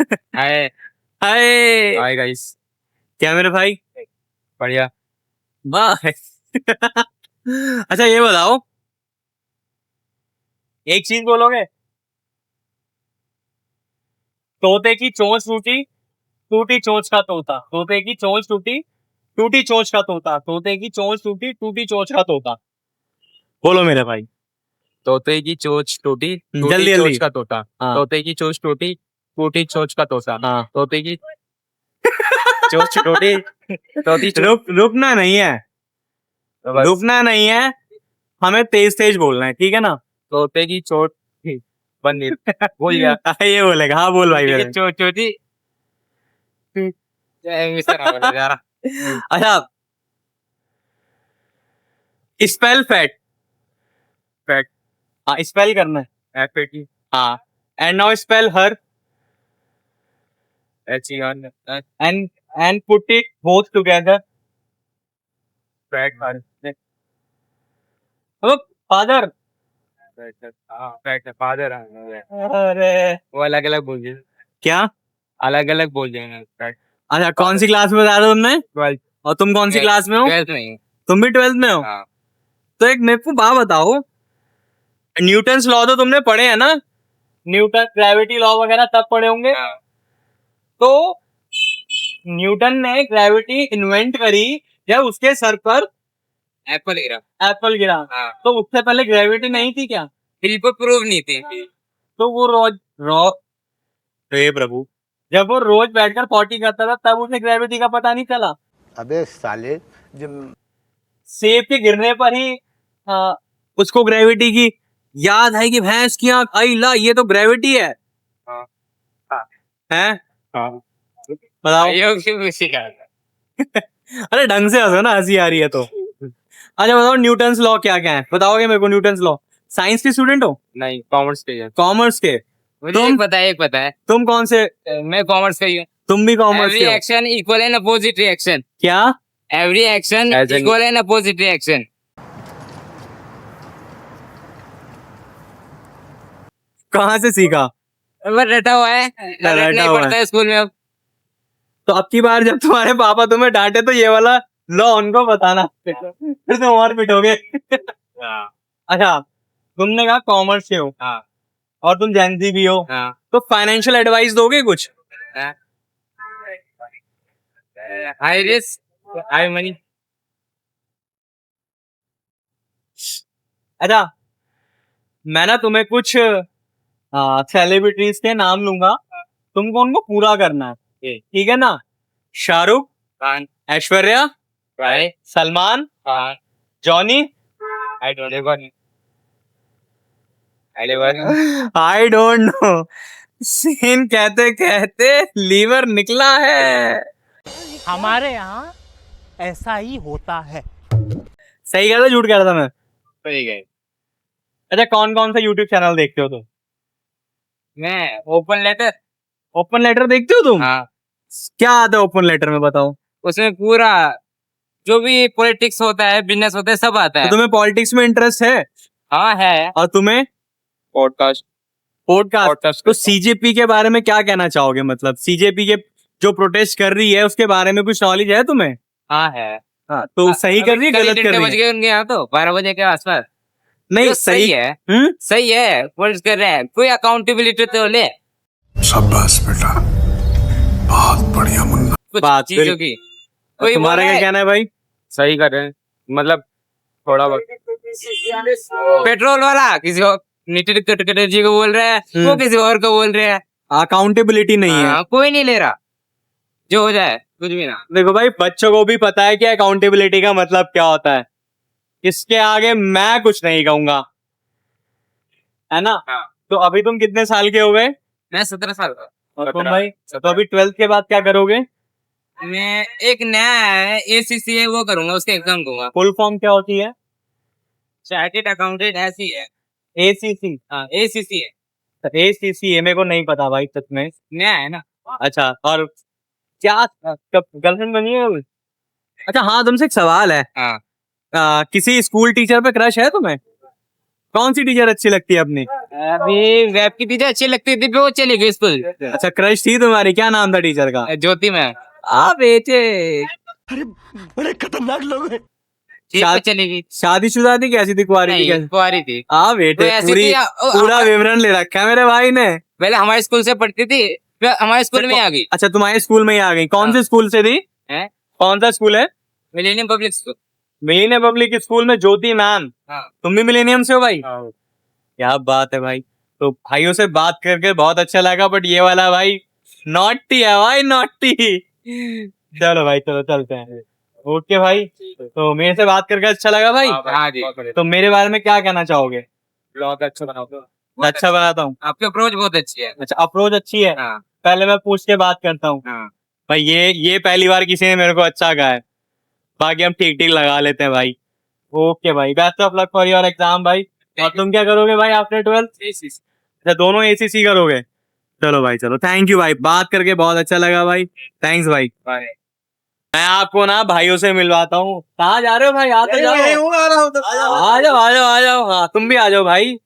हाय हाय हाय गाइस। क्या मेरे भाई? बढ़िया। वाह। अच्छा ये बताओ, एक चीज बोलोगे? तोते की चोंच टूटी, टूटी चोंच का तोता। तोते की चोंच टूटी, टूटी चोंच का तोता। तोते की चोंच टूटी, टूटी चोंच का तोता। बोलो मेरे भाई। तोते की चोंच टूटी, जल्दी टूटी जल्दी। चोंच का तोता। हाँ। तोते की चोंच टूटी, टूटी चोंच का तोता। हाँ। तोते की चोंच टूटी, तोती रुकना नहीं है, रुकना नहीं है, हमें तेज तेज बोलना है, ठीक है ना? तोते की चोट बंदी बोल गया। ये बोलेगा। हाँ बोल भाई मेरे। चोटी। अच्छा स्पेल फैट। फैट। हाँ स्पेल करना है। एफएटी। हाँ and now spell her H E R and put it both together. Fat father. Fat father. अरे वो अलग अलग बोल देंगे, क्या? अलग अलग बोल देंगे। फैट अच्छा, कौन सी क्लास में बता रहे हो तुमने? 12th और तुम कौन सी क्लास में हो? 12th में ही। तुम भी 12th में हो? हाँ। तो एक मेरे को बात बताओ, न्यूटन्स लॉ तो तुमने पढ़े हैं ना? न्यूटन ग्रेविटी लॉ वगैरह तब पढ़े होंगे। तो न्यूटन ने ग्रेविटी इन्वेंट करी जब उसके सर पर एप्पल गिरा। तो उससे पहले ग्रेविटी नहीं थी क्या? बिल्कुल प्रूव नहीं थी। तो वो हे प्रभु, जब वो रोज बैठकर पॉटी करता था तब उसे ग्रेविटी का पता नहीं चला? अबे साले, जब सेब के गिरने पर ही उसको ग्रेविटी की याद है कि भैंस की आंख, आई ला, ये तो ग्रेविटी है। हैं? बताओ। अरे ढंग से हंसो ना, हंसी आ रही है तो। अच्छा बताओ, न्यूटन्स लॉ क्या क्या है? बताओगे मेरे को न्यूटन्स लॉ? साइंस के स्टूडेंट हो? नहीं, कॉमर्स के है। कॉमर्स के? मुझे एक पता है। तुम कौन से? मैं कॉमर्स का ही हूँ। तुम भी कॉमर्स के एवरी हो? Action equal and opposite reaction. क्या? Every action equal and opposite reaction. कहाँ से सीखा? रटा हुआ है, नहीं पढ़ता है स्कूल में अब। तो अब की बार जब तुम्हारे पापा तुम्हें डांटे तो ये वाला लॉ उनको बताना, फिर तुम और पिटोगे। अच्छा, तुमने कहा कॉमर्स के हो और तुम जेनजी भी हो, तो फाइनेंशियल एडवाइस दोगे कुछ? High risk high money. अच्छा, मैं ना तुम्हें कुछ सेलिब्रिटीज के नाम लूंगा, तुमको उनको पूरा करना है, ठीक है ना? Shahrukh Khan, Aishwarya Rai, Salman Khan, Johnny I don't know. Scene कहते कहते लीवर निकला है। हमारे यहाँ ऐसा ही होता है। सही कह रहा था, झूठ कह रहा था मैं? सही गए। अच्छा, कौन कौन सा यूट्यूब चैनल देखते हो तुम? मैं ओपन लेटर। ओपन लेटर देखते हो तुम? हाँ। क्या आता है ओपन लेटर में, बताओ? उसमें पूरा जो भी पॉलिटिक्स होता है, बिजनेस होता है, सब आता है। तो तुम्हें पॉलिटिक्स में इंटरेस्ट है? हाँ है। और तुम्हें? पॉडकास्ट। तो सीजेपी के बारे में क्या कहना चाहोगे? मतलब सीजेपी के जो प्रोटेस्ट कर रही है उसके बारे में कुछ नॉलेज है तुम्हें? हाँ है। हाँ, तो सही कर रही है, गलत कर रही बज है? गए उनके यहाँ तो 12 बजे के आसपास। नहीं, सही है। सही है, प्रोटेस्ट कर रहे हैं, कोई अकाउंटेबिलिटी तो ले। शाबाश बेटा, बहुत बढ़िया मुन्ना। कुछ बात चीजों की कोई तुम्हारा क्या कहना है भाई? सही कर रहे हैं, मतलब थोड़ा बहुत। पेट्रोल वाला किसी और नितिन गडकरी जी को बोल रहा है, वो किसी और को बोल रहे हैं। अकाउंटेबिलिटी नहीं है, कोई नहीं ले रहा, जो हो जाए कुछ भी ना। देखो भाई, बच्चों को भी पता है कि अकाउंटेबिलिटी का मतलब क्या होता है। इसके आगे मैं कुछ नहीं कहूंगा, है ना? तो अभी तुम कितने साल के हो गए? मैं 17 साल का। और तुम भाई? तो अभी 12th के बाद क्या करोगे? मैं एक नया है ACCA, वो करूंगा, उसके एग्जाम दूंगा। फुल फॉर्म क्या होती है? चार्टेड अकाउंटेंट ऐसी है। ACC? हाँ, ACCA। ACCA मेरे को नहीं पता भाई, सच में। नया है ना। अच्छा, और क्या गर्लफ्रेंड बनी है अभी? अच्छा हाँ, तुमसे एक सवाल है। किसी स्कूल टीचर पे क्रश है तुम्हें? कौन सी टीचर अच्छी लगती है अपनी? अभी वेब की टीचर अच्छी लगती थी, वो चली गई स्कूल। अच्छा, क्रश थी तुम्हारी, क्या नाम था टीचर का? ज्योति मैम। बेटे, अरे बड़े खतरनाक लोग हैं। चली गई। शादीशुदा थी, कैसी थी, कुंवारी थी? नहीं, कुंवारी थी। बेटे, पूरा विवरण ले रखा है मेरे भाई ने। पहले हमारे स्कूल से पढ़ती थी, फिर हमारे स्कूल में आ गई। अच्छा, तुम्हारे स्कूल में ही आ गई? कौन से स्कूल से थी? कौन सा स्कूल है? Millennium public school. Millennium public school में ज्योति मैम। तुम भी मिलेनियम से हो भाई? क्या बात है भाई। तो भाइयों से बात करके बहुत अच्छा लगा, बट ये वाला भाई नॉटी है भाई, नॉटी। चलो भाई, चलो चलते हैं। ओके भाई, तो मेरे से बात करके अच्छा लगा भाई। हाँ जी। तो मेरे बारे में क्या कहना चाहोगे? ब्लॉग अच्छा बनाओ। अच्छा बनाता हूँ। आपकी अप्रोच बहुत अच्छी है। अच्छा, अप्रोच अच्छी है। पहले मैं पूछ के बात करता हूँ। भाई ये पहली बार किसी ने मेरे को अच्छा कहा है, बाकी हम ठीक ठीक लगा लेते हैं भाई। ओके भाई, best of luck for your exam भाई। और तुम क्या करोगे भाई आफ्टर 12th? अच्छा, दोनों ACC करोगे? चलो भाई, चलो, थैंक यू भाई, बात करके बहुत अच्छा लगा भाई। थैंक्स भाई। मैं आपको ना भाइयों से मिलवाता हूँ। कहाँ जा रहे हो भाई? आते जाओ। आ जाओ। हाँ, तुम भी आ जाओ भाई।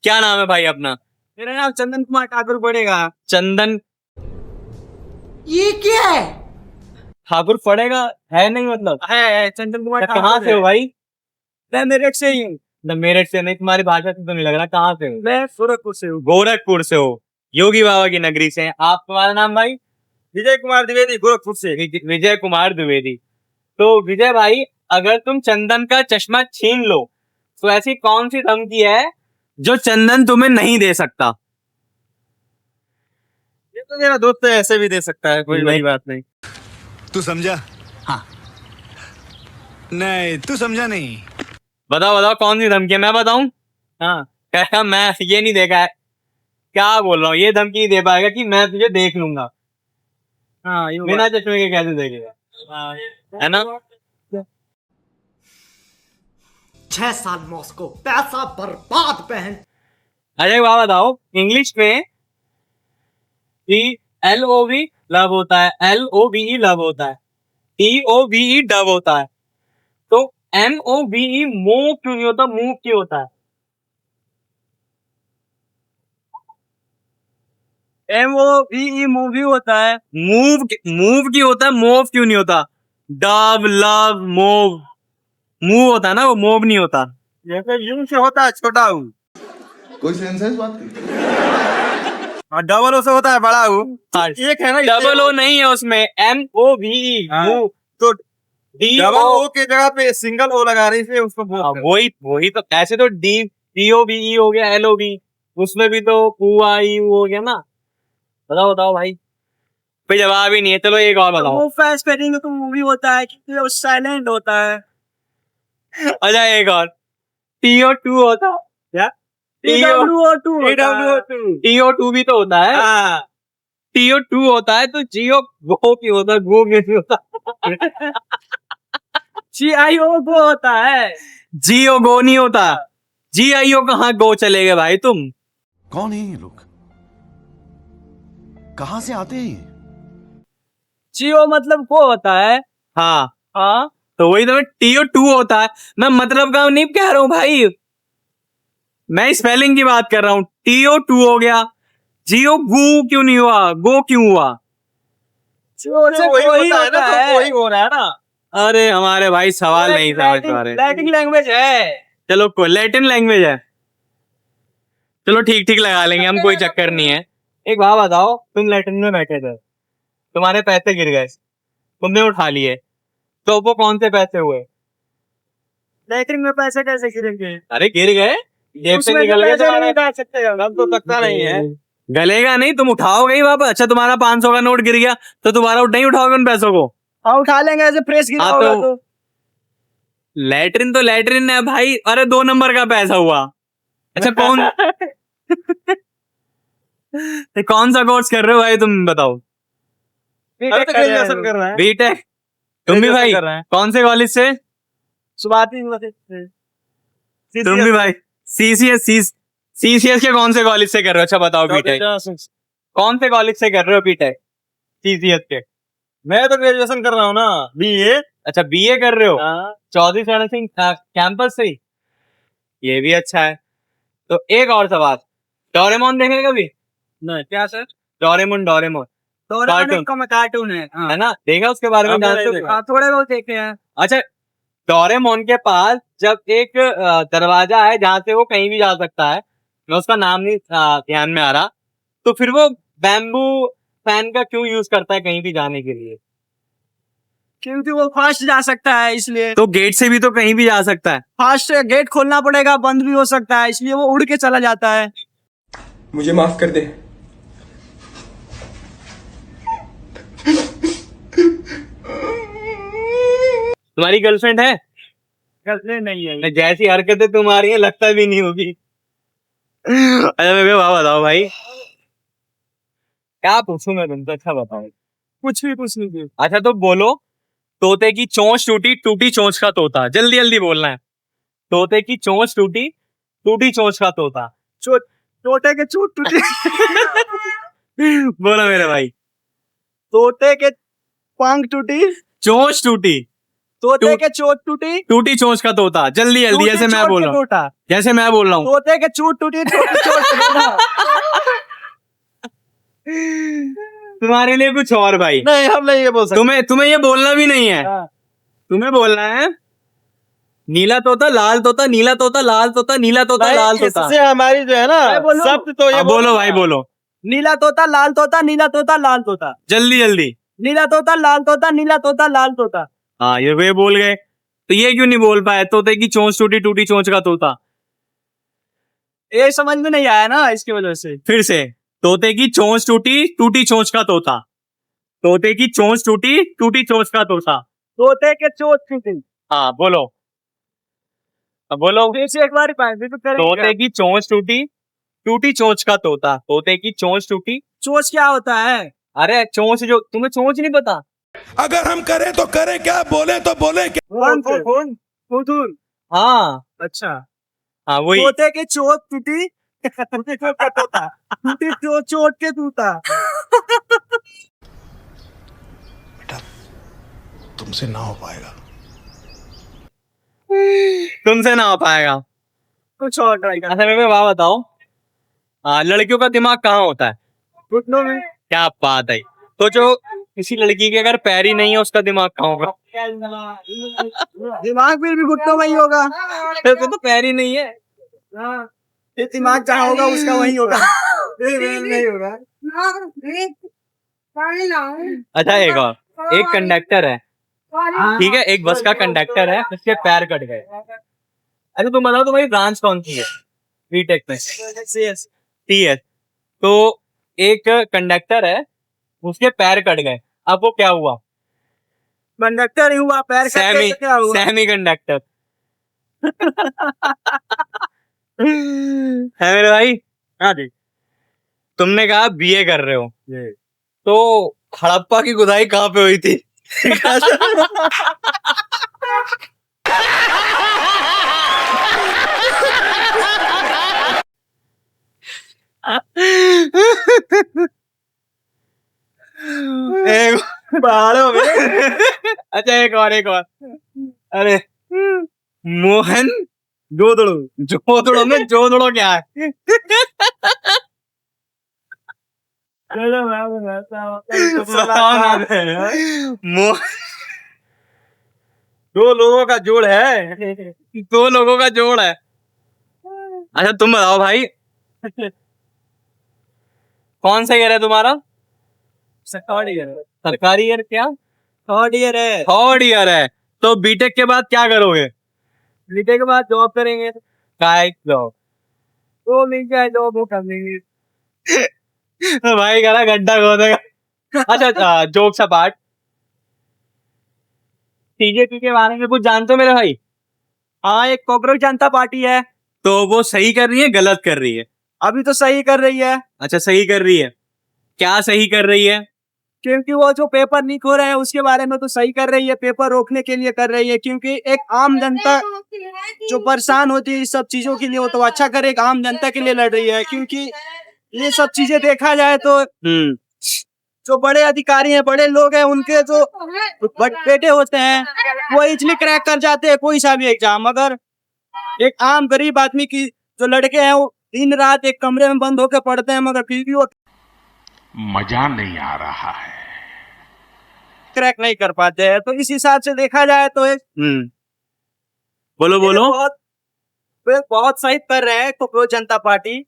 क्या नाम है भाई अपना? मेरा नाम चंदन कुमार ठाकुर पड़ेगा। चंदन? ये क्या है? ठाकुर पड़ेगा है नहीं, मतलब है चंचल कुमार ठाकुर कहाँ से हो भाई? मैं मेरठ से ही हूँ। मेरठ से नहीं, तुम्हारी भाषा से तो नहीं लग रहा। कहाँ से हो? मैं गोरखपुर से हूँ। गोरखपुर से हो, योगी बाबा की नगरी से। आप, तुम्हारा नाम भाई? विजय कुमार द्विवेदी, गोरखपुर से। विजय कुमार द्विवेदी। तो विजय भाई, अगर तुम चंदन का चश्मा छीन लो तो ऐसी कौन सी धमकी है जो चंदन तुम्हें नहीं दे सकता? ये तो मेरा दोस्त है, ऐसे भी दे सकता है, कोई बड़ी बात नहीं। तू समझा? हाँ। नहीं, तू समझा नहीं। बताओ बताओ कौन सी धमकी है, मैं बताऊं? हाँ, क्या मैं ये नहीं देखा है, क्या बोल रहा हूँ, ये धमकी नहीं दे पाएगा कि मैं तुझे देख लूंगा। हाँ, बिना चश्मे के कैसे देखेगा, है ना? 6 साल मॉस्को, पैसा बर्बाद बहन। अरे वाह, बताओ इंग्लिश में LOV लव होता है, LOVE लव होता है, TOVE डव होता है, तो MOVE मूव क्यों नहीं होता, मूव क्यों होता है? MOVE मूवी होता है। मूव क्यों होता है, मूव क्यों नहीं होता? डव, लव, मूव, मूव होता है ना, वो मूव नहीं होता। जैसे यूं से होता है छोटा हूँ, कोई सेंस है इस बात की? और डबल ओ से होता है बड़ा हूँ। एक है ना, डबल ओ नहीं है उसमें, MOVE मूव, तो डबल ओ के जगह पे सिंगल ओ लगा रही है उसको। वही तो, ऐसे तो DOVE हो गया, LOV, उसमें भी तो पुआई हो गया ना। बताओ बताओ भाई, कोई जवाब ही नहीं है। चलो एक और बताओ। वो फास्ट पेडिंग तो मूवी होता है क्योंकि वो साइलेंट होता है। अच्छा एक और, TO2 होता है क्या? TO2 भी तो होता है। TO2 होता है तो GO गो क्यों होता है, गो क्यों नहीं होता? GIO गो होता है, GO गो नहीं होता। GIO कहाँ गो चलेगे भाई तुम? कौन है ये लोग? कहाँ से आते हैं ये? GO मतलब गो होता है। हाँ हाँ, तो वही तो, TO2 होता है। मैं मतलब का नहीं कह रहा हूँ भाई, मैं स्पेलिंग की बात कर रहा हूँ। TO2 हो गया, GO गू क्यों नहीं हुआ, गो क्यों हुआ? वही होता है ना, तो वही हो रहा है ना। अरे हमारे भाई सवाल नहीं समझ पा रहे। लैटिन लैंग्वेज है। चलो कोई लैटिन लैंग्वेज है, चलो ठीक ठीक लगा लेंगे हम, कोई चक्कर नहीं है। एक बात बताओ, तुम लैटिन में बैठे थे, तुम्हारे पैसे गिर गए, तुमने उठा लिए, तो वो कौन से पैसे हुए? लैटिन में पैसे कैसे गिरेंगे? अरे गिर गए, जेब से निकल गए तुम्हारे। नहीं डाल सकते, हम तो तकता नहीं है। गलेगा नहीं, तुम उठाओगे ही वापस। अच्छा तुम्हारा 500 का नोट गिर गया तो दोबारा नहीं उठाओगे उन पैसों को? हाँ उठा लेंगे, ऐसे प्रेस गिरा हाँ, होगा तो लैट्रिन तो लैट्रिन है भाई। अरे 2 नंबर का पैसा हुआ। अच्छा कौन तो कौन सा कोर्स कर रहे हो भाई, तुम बताओ? ग्रेजुएशन कर रहा है। बीटेक। तुम भी भाई कौन से कॉलेज से? शुभाती। तुम भी भाई CCS के कौन से कॉलेज से कर रहे हो? अच्छा बताओ बीटेक कौन से कॉलेज से कर रहे हो बीटेक? CCS के। मैं तो ग्रेजुएशन कर रहा हूँ ना, BA। अच्छा BA कर रहे हो? चौधरी चरण सिंह कैंपस से ही, ये भी अच्छा है। तो एक और सवाल, डोरेमोन देखे कभी? नहीं, क्या सर? डोरेमोन कार्टून है ना, देखा उसके बारे में? जानते हो? थोड़े बहुत देखे हैं। अच्छा डोरेमोन के पास जब एक दरवाजा है जहाँ से वो कहीं भी जा सकता है, मैं उसका नाम नहीं ध्यान में आ रहा, तो फिर वो बैम्बू फैन का क्यों यूज करता है कहीं भी जाने के लिए? क्योंकि वो फास्ट जा सकता है इसलिए। तो गेट से भी तो कहीं भी जा सकता है। फास्ट गेट खोलना पड़ेगा, बंद भी हो सकता है, इसलिए वो उड़ के चला जाता है। मुझे माफ कर दे। तुम्हारी गर्लफ्रेंड है? गर्लफ्रेंड नहीं है। जैसी हरकतें तुम्हारी हैं लगता भी नहीं होगी। अच्छा मेरे को बताओ भाई, क्या पूछूं मैं तुमसे? अच्छा बताओ, कुछ भी पूछ लीजिए। अच्छा तो बोलो, तोते की चोंच टूटी, टूटी चोंच का तोता। जल्दी जल्दी बोलना है। तोते की चोंच टूटी, टूटी चोंच का तोता। तोते के चोट टूटी। बोलो मेरे भाई। तोते के पांग टूटी, चोंच टूटी, तोते के चोट टूटी, टूटी चोंच का तोता। जल्दी जल्दी, जैसे मैं बोल रहा हूँ, जैसे मैं बोल रहा हूँ। तोते के चोट टूटी, टूटी चोट का तोता। तुम्हारे लिए कुछ और भाई। नहीं हम नहीं ये बोल सकते। तुम्हें ये बोलना भी नहीं है। तुम्हें बोलना है नीला तोता लाल तोता, नीला तोता लाल तोता, नीला तोता लाल तोता। इससे हमारी जो है ना शब्द तो ये बोलो भाई बोलो, नीला तोता लाल तोता, नीला तोता लाल तोता, जल्दी जल्दी। नीला तोता लाल तोता, नीला तोता लाल तोता। हाँ ये वे बोल गए, तो ये क्यों नहीं बोल पाए? तोते की चोंच टूटी, टूटी चोंच का तोता। ये समझ में नहीं आया ना, इसकी वजह से। फिर से, तोते की चोंच टूटी, टूटी चोंच का तोता। तोते की चोंच टूटी, टूटी चोंच का तोता। तोते के चोट टूटी। हाँ बोलो, अब बोलो। फिर से एक बार तोते की चोंच टूटी, टूटी चोंच का तोता। तोते की चोंच टूटी। चोच क्या होता है? अरे चोंच, जो तुम्हें चोंच नहीं पता? अगर हम करें तो करें क्या, बोले तो बोले क्या? खून। हाँ अच्छा, हाँ वही। तोते के चोट टूटी, टूटी चोट का तोता, टूटी चोट के तोता। तुमसे ना हो पाएगा। तुमसे ना हो पाएगा। कुछ और ट्राई कर। अच्छा मेरे को बात बताओ, लड़कियों का दिमाग कहाँ होता है? घुटनों में। क्या बात है। तो जो किसी लड़की के अगर पैर ही नहीं है, उसका दिमाग कहाँ होगा? दिमाग भी घुटनों में ही होगा। तो पैर ही नहीं है। ये दिमाग जहाँ होगा उसका वही होगा। नहीं होगा। अच्छा एक और, एक कंडक्टर है, ठीक है, एक बस का कंडक्टर है, उसके पैर कट गए। अच्छा तुम बताओ तुम्हारी ब्रांच कौन सी है बीटेक में? CS। तो एक कंडक्टर है, उसके पैर कट गए, अब वो क्या हुआ? कंडक्टर ही हुआ, पैर कट गए तो क्या हुआ? Semi conductor. है मेरे भाई? हाँ जी। तुमने कहा BA कर रहे हो, तो हड़प्पा की खुदाई कहाँ पे हुई थी? पहाड़ों में। अच्छा एक और। अरे मोहन जोदड़ो में जोदड़ो क्या है? दो लोगों का जोड़ है। दो लोगों का जोड़ है। अच्छा तुम बताओ भाई, कौन सा ईयर है तुम्हारा? सरकारी है। सरकारी ईयर क्या? थर्ड ईयर है। थर्ड ईयर है। तो बीटेक के बाद क्या करोगे? बीटेक के बाद जॉब करेंगे। काय जॉब? तो मिल जाए जॉब वो कर लेंगे। भाई करा घंटा खोदेगा। अच्छा जोक्स अपार्ट, TJP के बारे में कुछ जानते हो मेरे भाई? हाँ, एक कॉकरोच जनता पार्टी है। तो वो सही कर रही है गलत कर रही है? अभी तो सही कर रही है। अच्छा सही कर रही है, क्या सही कर रही है? क्योंकि वो जो पेपर लीक हो रहे हैं उसके बारे में तो सही कर रही है, पेपर रोकने के लिए कर रही है। क्योंकि एक आम जनता जो परेशान होती है इस सब चीजों के लिए, वो तो अच्छा करे, एक आम जनता के लिए लड़ रही है। क्योंकि ये सब चीजें देखा जाए तो जो बड़े अधिकारी हैं, बड़े लोग हैं, उनके जो बेटे होते हैं वो इजली क्रैक कर जाते हैं कोई सा भी एग्जाम। मगर एक आम गरीब आदमी की जो लड़के हैं वो दिन रात एक कमरे में बंद होकर पढ़ते हैं, मगर फिर भी वो मजा नहीं आ रहा है। क्रैक नहीं कर पाते हैं। तो इस हिसाब से देखा जाए तो बोलो बहुत सही कर रहे हैं कॉकरोच जनता पार्टी।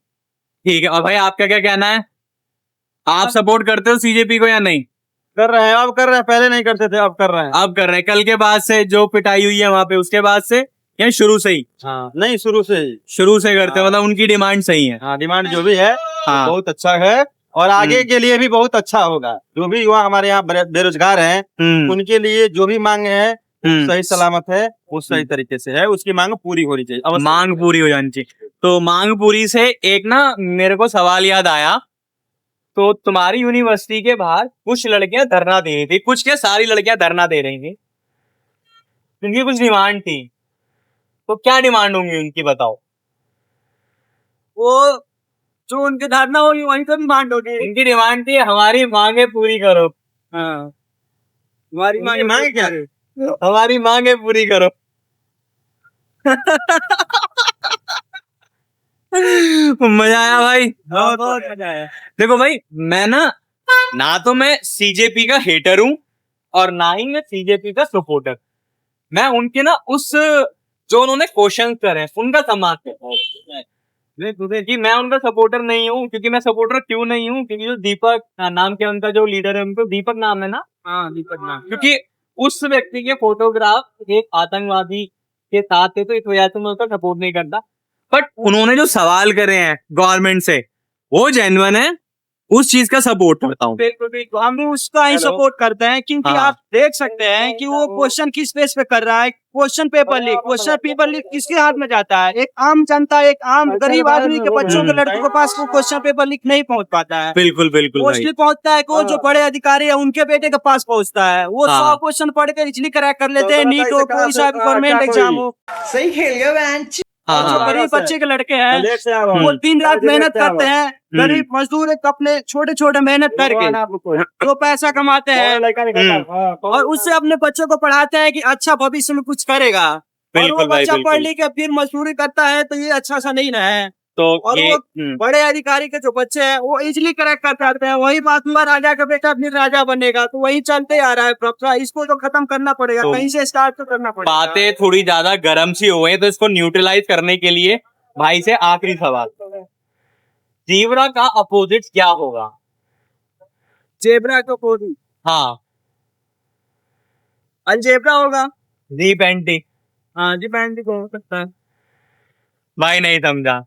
ठीक है। और भाई आपका क्या कहना है, आप सपोर्ट करते हो CJP को या नहीं? कर रहे हैं, अब कर रहे हैं, पहले नहीं करते थे, अब कर रहे हैं। अब कर रहे हैं। कल के बाद से जो पिटाई हुई है वहां पे, उसके बाद से या शुरू से ही? हाँ, नहीं शुरू से ही। शुरू से करते हैं, मतलब उनकी डिमांड सही है। हाँ, डिमांड जो भी है हाँ। बहुत अच्छा है और आगे के लिए भी बहुत अच्छा होगा। जो भी युवा हमारे यहाँ बेरोजगार हैं उनके लिए जो भी मांग है सही सलामत है, वो सही तरीके से है, उसकी मांग पूरी होनी चाहिए। मांग पूरी हो जानी चाहिए। तो मांग पूरी से एक ना मेरे को सवाल याद आया। तो तुम्हारी यूनिवर्सिटी के बाहर कुछ लड़कियां धरना दे रही थी, कुछ क्या सारी लड़कियां धरना दे रही थी, उनकी कुछ डिमांड थी। तो क्या डिमांड होंगी उनकी बताओ? वो जो उनके धरना होगी वहीं तो डिमांड होगी। उनकी डिमांड थी हमारी मांगे पूरी करो। हाँ, हमारी मांगे क्या? हमारी मांगे पूरी करो। मजा आया भाई? बहुत मजा आया। देखो भाई, मैं ना ना तो मैं सीजेपी का हेटर हूं और ना ही मैं सीजेपी का सपोर्टर। मैं उनके ना उस जो उन्होंने क्वेश्चन करे हैं, उनका सम्मान करता हूं कि मैं उनका सपोर्टर नहीं हूँ। क्योंकि मैं सपोर्टर क्यों नहीं हूँ? क्योंकि जो दीपक नाम के उनका जो लीडर है, उनको दीपक नाम है ना, हाँ दीपक नाम। क्योंकि उस व्यक्ति के फोटोग्राफ एक आतंकवादी के साथ थे, तो इस वजह से मैं उसका सपोर्ट नहीं करता। बट उन्होंने जो सवाल करे हैं गवर्नमेंट से, वो जेन्युइन है, उस चीज का सपोर्ट करता हूँ। बिल्कुल हम भी उसका ही सपोर्ट करते हैं, क्योंकि हाँ। आप देख सकते हैं कि वो क्वेश्चन किस बेस पे कर रहा है। क्वेश्चन पेपर लीक किसके हाथ में जाता है? एक आम जनता, एक आम गरीब आदमी के बच्चों के लड़कों के पास वो क्वेश्चन पेपर लीक नहीं पहुंच पाता है। बिल्कुल बिल्कुल भाई। मोस्टली पहुंचता है वो जो बड़े अधिकारी है उनके बेटे के पास पहुंचता है। वो हाँ। 100 क्वेश्चन पढ़ के इजली क्रैक कर लेते हैं, नीट हो, कोई सा भी गवर्नमेंट एग्जाम हो। सही खेल गया बहन। हाँ, जो हाँ। गरीब बच्चे के लड़के हैं वो दिन रात मेहनत करते हैं। गरीब मजदूर एक अपने छोटे छोटे मेहनत करके वो पैसा कमाते हैं और उससे अपने बच्चों को पढ़ाते हैं कि अच्छा भविष्य में कुछ करेगा। और वो बिल्कुल भाई, बच्चा पढ़ बिल्कुल। लिख के फिर मजदूरी करता है, तो ये अच्छा सा नहीं ना है। तो और ये वो बड़े अधिकारी के जो बच्चे हैं वो इजिली क्रैक कर पाते हैं। वही बात हुआ, राजा का बेटा फिर राजा बनेगा, तो वही चलते आ रहा है प्रथा। इसको तो खत्म करना पड़ेगा, तो कहीं से स्टार्ट तो करना पड़ेगा। बातें थोड़ी ज्यादा गर्म सी हो गई, तो इसको न्यूट्रलाइज करने के लिए भाई से आखिरी सवाल, जीब्रा का अपोजिट क्या होगा? जेब्रा को कोई हाँ, अलजेब्रा होगा। जी पेंटी। हाँ जी, पैंटी को हो सकता है। भाई नहीं समझा।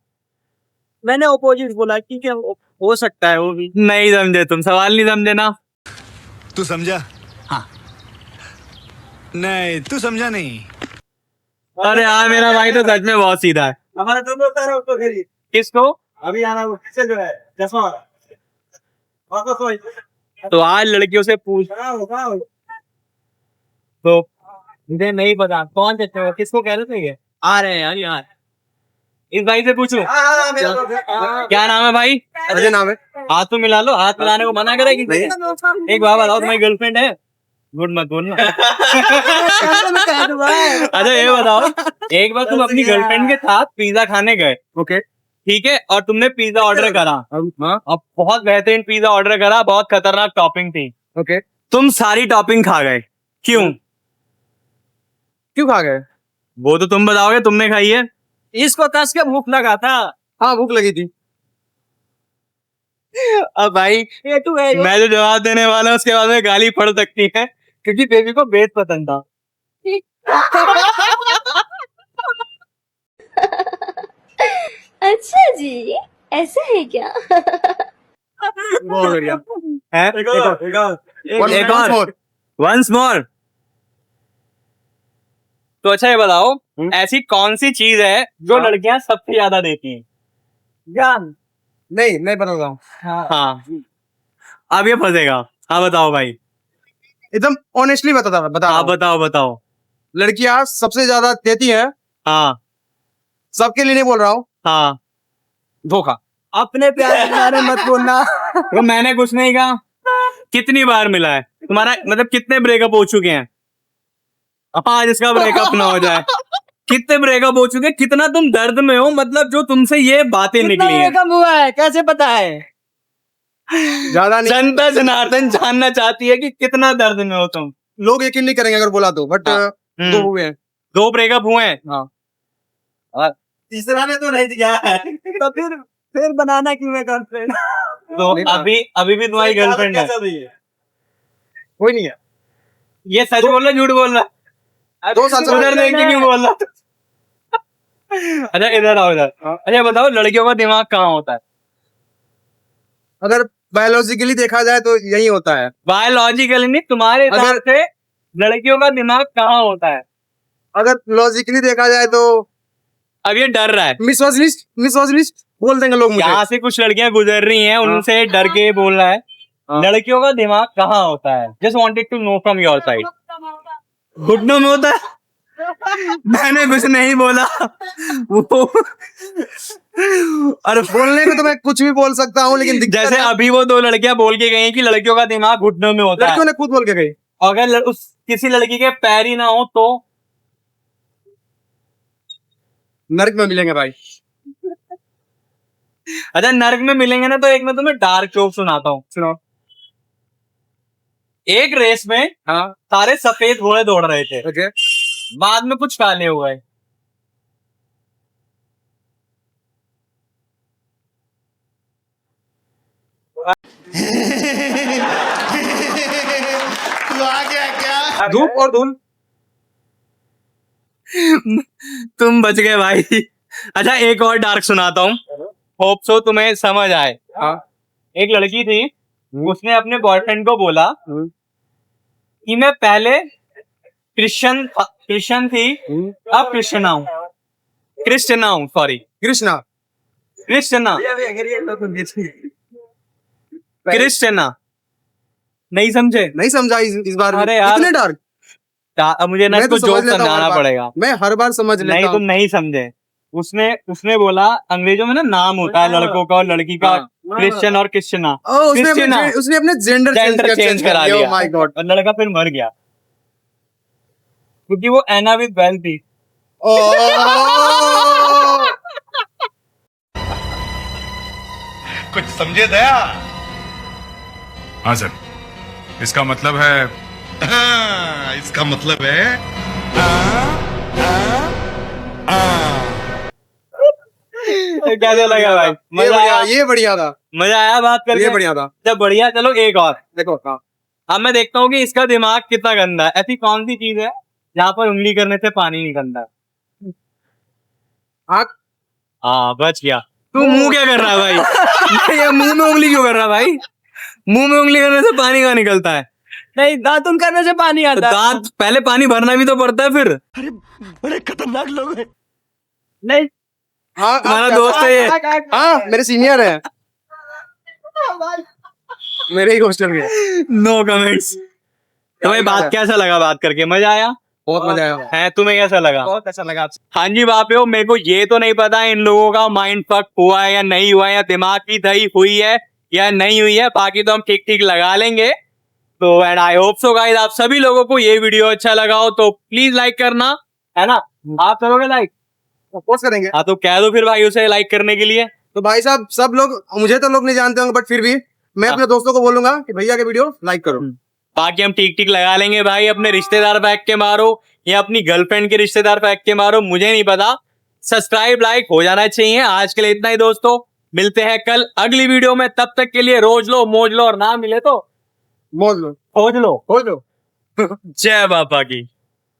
मैंने ओपोजिट बोला, ठीक है, हो सकता है वो भी। नहीं समझे तुम, सवाल नहीं समझे ना। तू समझा? हाँ। नहीं तू समझा नहीं। अरे यार मेरा भाई तो सच में बहुत सीधा है। हमारा तो बोलता है उसको घेरी। किसको? अभी आना वो किससे जो है चश्मा वाला। वापस वही। तो आज लड़कियों से पूछ, हाँ। तो मुझे नहीं पता कौन देते हो, किसको कह रहे थे ये? आ रहे हैं यार यहाँ। इस भाई से पूछूं क्या नाम है भाई? अजय नाम है। हाथ तो मिला लो, हाथ मिलाने को मना करेगी? एक बात बताओ, तुम्हारी गर्लफ्रेंड है? गुड मत बोलना। अच्छा ये बताओ, एक बार तुम अपनी गर्लफ्रेंड के साथ पिज्जा खाने गए, ओके, ठीक है, और तुमने पिज्जा ऑर्डर करा। अब बहुत बेहतरीन पिज्जा ऑर्डर करा, बहुत खतरनाक टॉपिंग थी। ओके। तुम सारी टॉपिंग खा गए, क्यों? क्यों खा गए? वो तो तुम बताओगे, तुमने खाई है। इसको कस के भूख लगा था। हाँ, भूख लगी थी। अब भाई ये तू है मैं जो जवाब देने वाला हूँ उसके बाद में गाली पड़ सकती है, क्योंकि बेबी को बेद पसंद था। अच्छा जी, ऐसा है क्या? बहुत बढ़िया है? एक और वंस मोर। तो अच्छा ये बताओ, ऐसी कौन सी चीज है जो लड़कियां सबसे ज्यादा देती हैं? ज्ञान। नहीं बताता हूँ। हाँ, अब ये फंसेगा। हाँ बताओ भाई। एकदम ऑनेस्टली बता हाँ बताओ बताओ। लड़कियां सबसे ज्यादा देती हैं, हाँ सबके लिए नहीं बोल रहा हूँ, हाँ। धोखा। अपने प्यार के बारे में मत बोलना। तो मैंने कुछ नहीं कहा। कितनी बार मिला है तुम्हारा, मतलब कितने ब्रेकअप हो चुके हैं? आज इसका ब्रेकअप ना हो जाए। कितने ब्रेकअप हो चुके हैं? कितना तुम दर्द में हो, मतलब जो तुमसे ये बातें निकली हैं? कम हुआ है, कैसे पता है? ज्यादा नहीं। जनता जनार्दन जानना चाहती है कि कितना दर्द में हो तुम। लोग यकीन नहीं करेंगे अगर बोला तो, बट दो हुए हैं। 2 ब्रेकअप हुए हैं। हाँ। तीसरा ने तो नहीं दिया है। तो फिर बनाना क्यों है गर्लफ्रेंड? तो अभी भी तुम्हारी गर्लफ्रेंड है? कोई नहीं है। ये सच बोल रहा झूठ बोल रहा? 2 साल से उधर देख के क्यों बोल रहा? अच्छा इधर आओ इधर। अच्छा बताओ, लड़कियों का दिमाग कहाँ होता है? अगर बायोलॉजिकली देखा जाए तो यही होता है। बायोलॉजिकली नहीं, तुम्हारे हिसाब से लड़कियों का दिमाग कहाँ होता है? अगर लॉजिकली देखा जाए तो अब ये डर रहा है। मिसोजिनिस्ट बोल देंगे लोग मुझे। यहाँ से कुछ लड़कियां गुजर रही हैं, उनसे डर के बोल रहा है। लड़कियों का दिमाग कहाँ होता है? Just wanted to know from your side. घुटनों में होता है? मैंने कुछ नहीं बोला। अरे बोलने को तो मैं कुछ भी बोल सकता हूँ, लेकिन जैसे अभी वो 2 लड़कियां बोल के गई कि लड़कियों का दिमाग घुटनों में होता है। लड़कियों ने खुद बोल के गई। अगर किसी लड़की के पैर ही ना हो तो नर्क में मिलेंगे भाई। अच्छा नर्क में मिलेंगे ना, तो एक मैं तुम्हें डार्क जोक सुनाता हूँ, सुनो। एक रेस में हाँ सारे सफेद घोड़े दौड़ रहे थे, ओके बाद में कुछ काले हो गए। तू आ गया क्या? धूप और धुंध तुम बच गए भाई। अच्छा एक और डार्क सुनाता हूँ, होप सो तुम्हें समझ आए। हाँ एक लड़की थी, उसने अपने बॉयफ्रेंड को बोला कि मैं पहले क्रिश्चियन थी, अब क्रिश्चियना हूँ, सॉरी कृष्णा क्रिश्चियना नहीं समझे? नहीं समझा इस बार भी। अरे यार। इतने डार्क अब मुझे ना मैं इसको तो जोक समझ लेता हूँ समझाना हर बार। पड़ेगा। मैं हर बार समझ लेता नहीं हूँ तुम नहीं समझे। उसने बोला, अंग्रेजों में ना नाम होता है लड़कों का और लड़की का, क्रिश्चियन और क्रिश्चियना। उसने अपने जेंडर चेंज करा लिया लिया माय गॉड और लड़का फिर मर गया क्योंकि वो एना विद बेल थी। कुछ समझे दया? हाँ सर, इसका मतलब है इसका मतलब है कैसे लगा भाई? मजा आया? ये बढ़िया था मजा आया बात करके? ये बढ़िया था जब बढ़िया, चलो एक और देखो हाँ अब मैं देखता हूँ कि इसका दिमाग कितना गंदा है। ऐसी कौन सी चीज है जहाँ पर उंगली करने से पानी निकलता है? आँख हाँ बच गया। तू मुंह क्या कर रहा है भाई? ये मुंह में उंगली क्यों कर रहा है भाई? मुंह में उंगली करने से पानी कहाँ निकलता है? नहीं, दातुन करने से पानी आता है। दांत पहले पानी भरना भी तो पड़ता है फिर। बड़े खतरनाक लोग हैं। नहीं, हाँ तुम्हारा दोस्त है ये? हाँ मेरे सीनियर है मेरे ही हॉस्टल के। No comments. तुम्हें बात कैसा लगा बात करके? मजा आया? बहुत मजा आया है तुम्हें कैसा लगा? बहुत अच्छा लगा आपसे। हाँ जी बापियो, मेरे को ये तो नहीं पता इन लोगों का माइंड फक हुआ है या नहीं हुआ है, या दिमाग की दही हुई है या नहीं हुई है, बाकी तो हम ठीक ठीक लगा लेंगे। तो and I hope so guys आप सभी लोगों को ये वीडियो अच्छा लगा हो तो प्लीज लाइक करना, है ना? आप करोगे लाइक? पोस्ट करेंगे। हाँ तो कह दो फिर भाई उसे लाइक करने के लिए। तो भाई साहब सब लोग, मुझे तो लोग नहीं जानते होंगे बट फिर भी मैं अपने दोस्तों को बोलूंगा कि भैया के वीडियो लाइक करो। बाकी हम ठीक ठीक लगा लेंगे भाई। अपने रिश्तेदार फेंक के मारो या अपनी गर्लफ्रेंड के रिश्तेदार फेंक के मारो, मुझे नहीं पता। सब्सक्राइब लाइक हो जाना चाहिए। आज के लिए इतना ही दोस्तों, मिलते हैं कल अगली वीडियो में। तब तक के लिए रोज लो मौज लो और ना मिले तो मौज लो खोज लो। खोज लो। जय बापा की।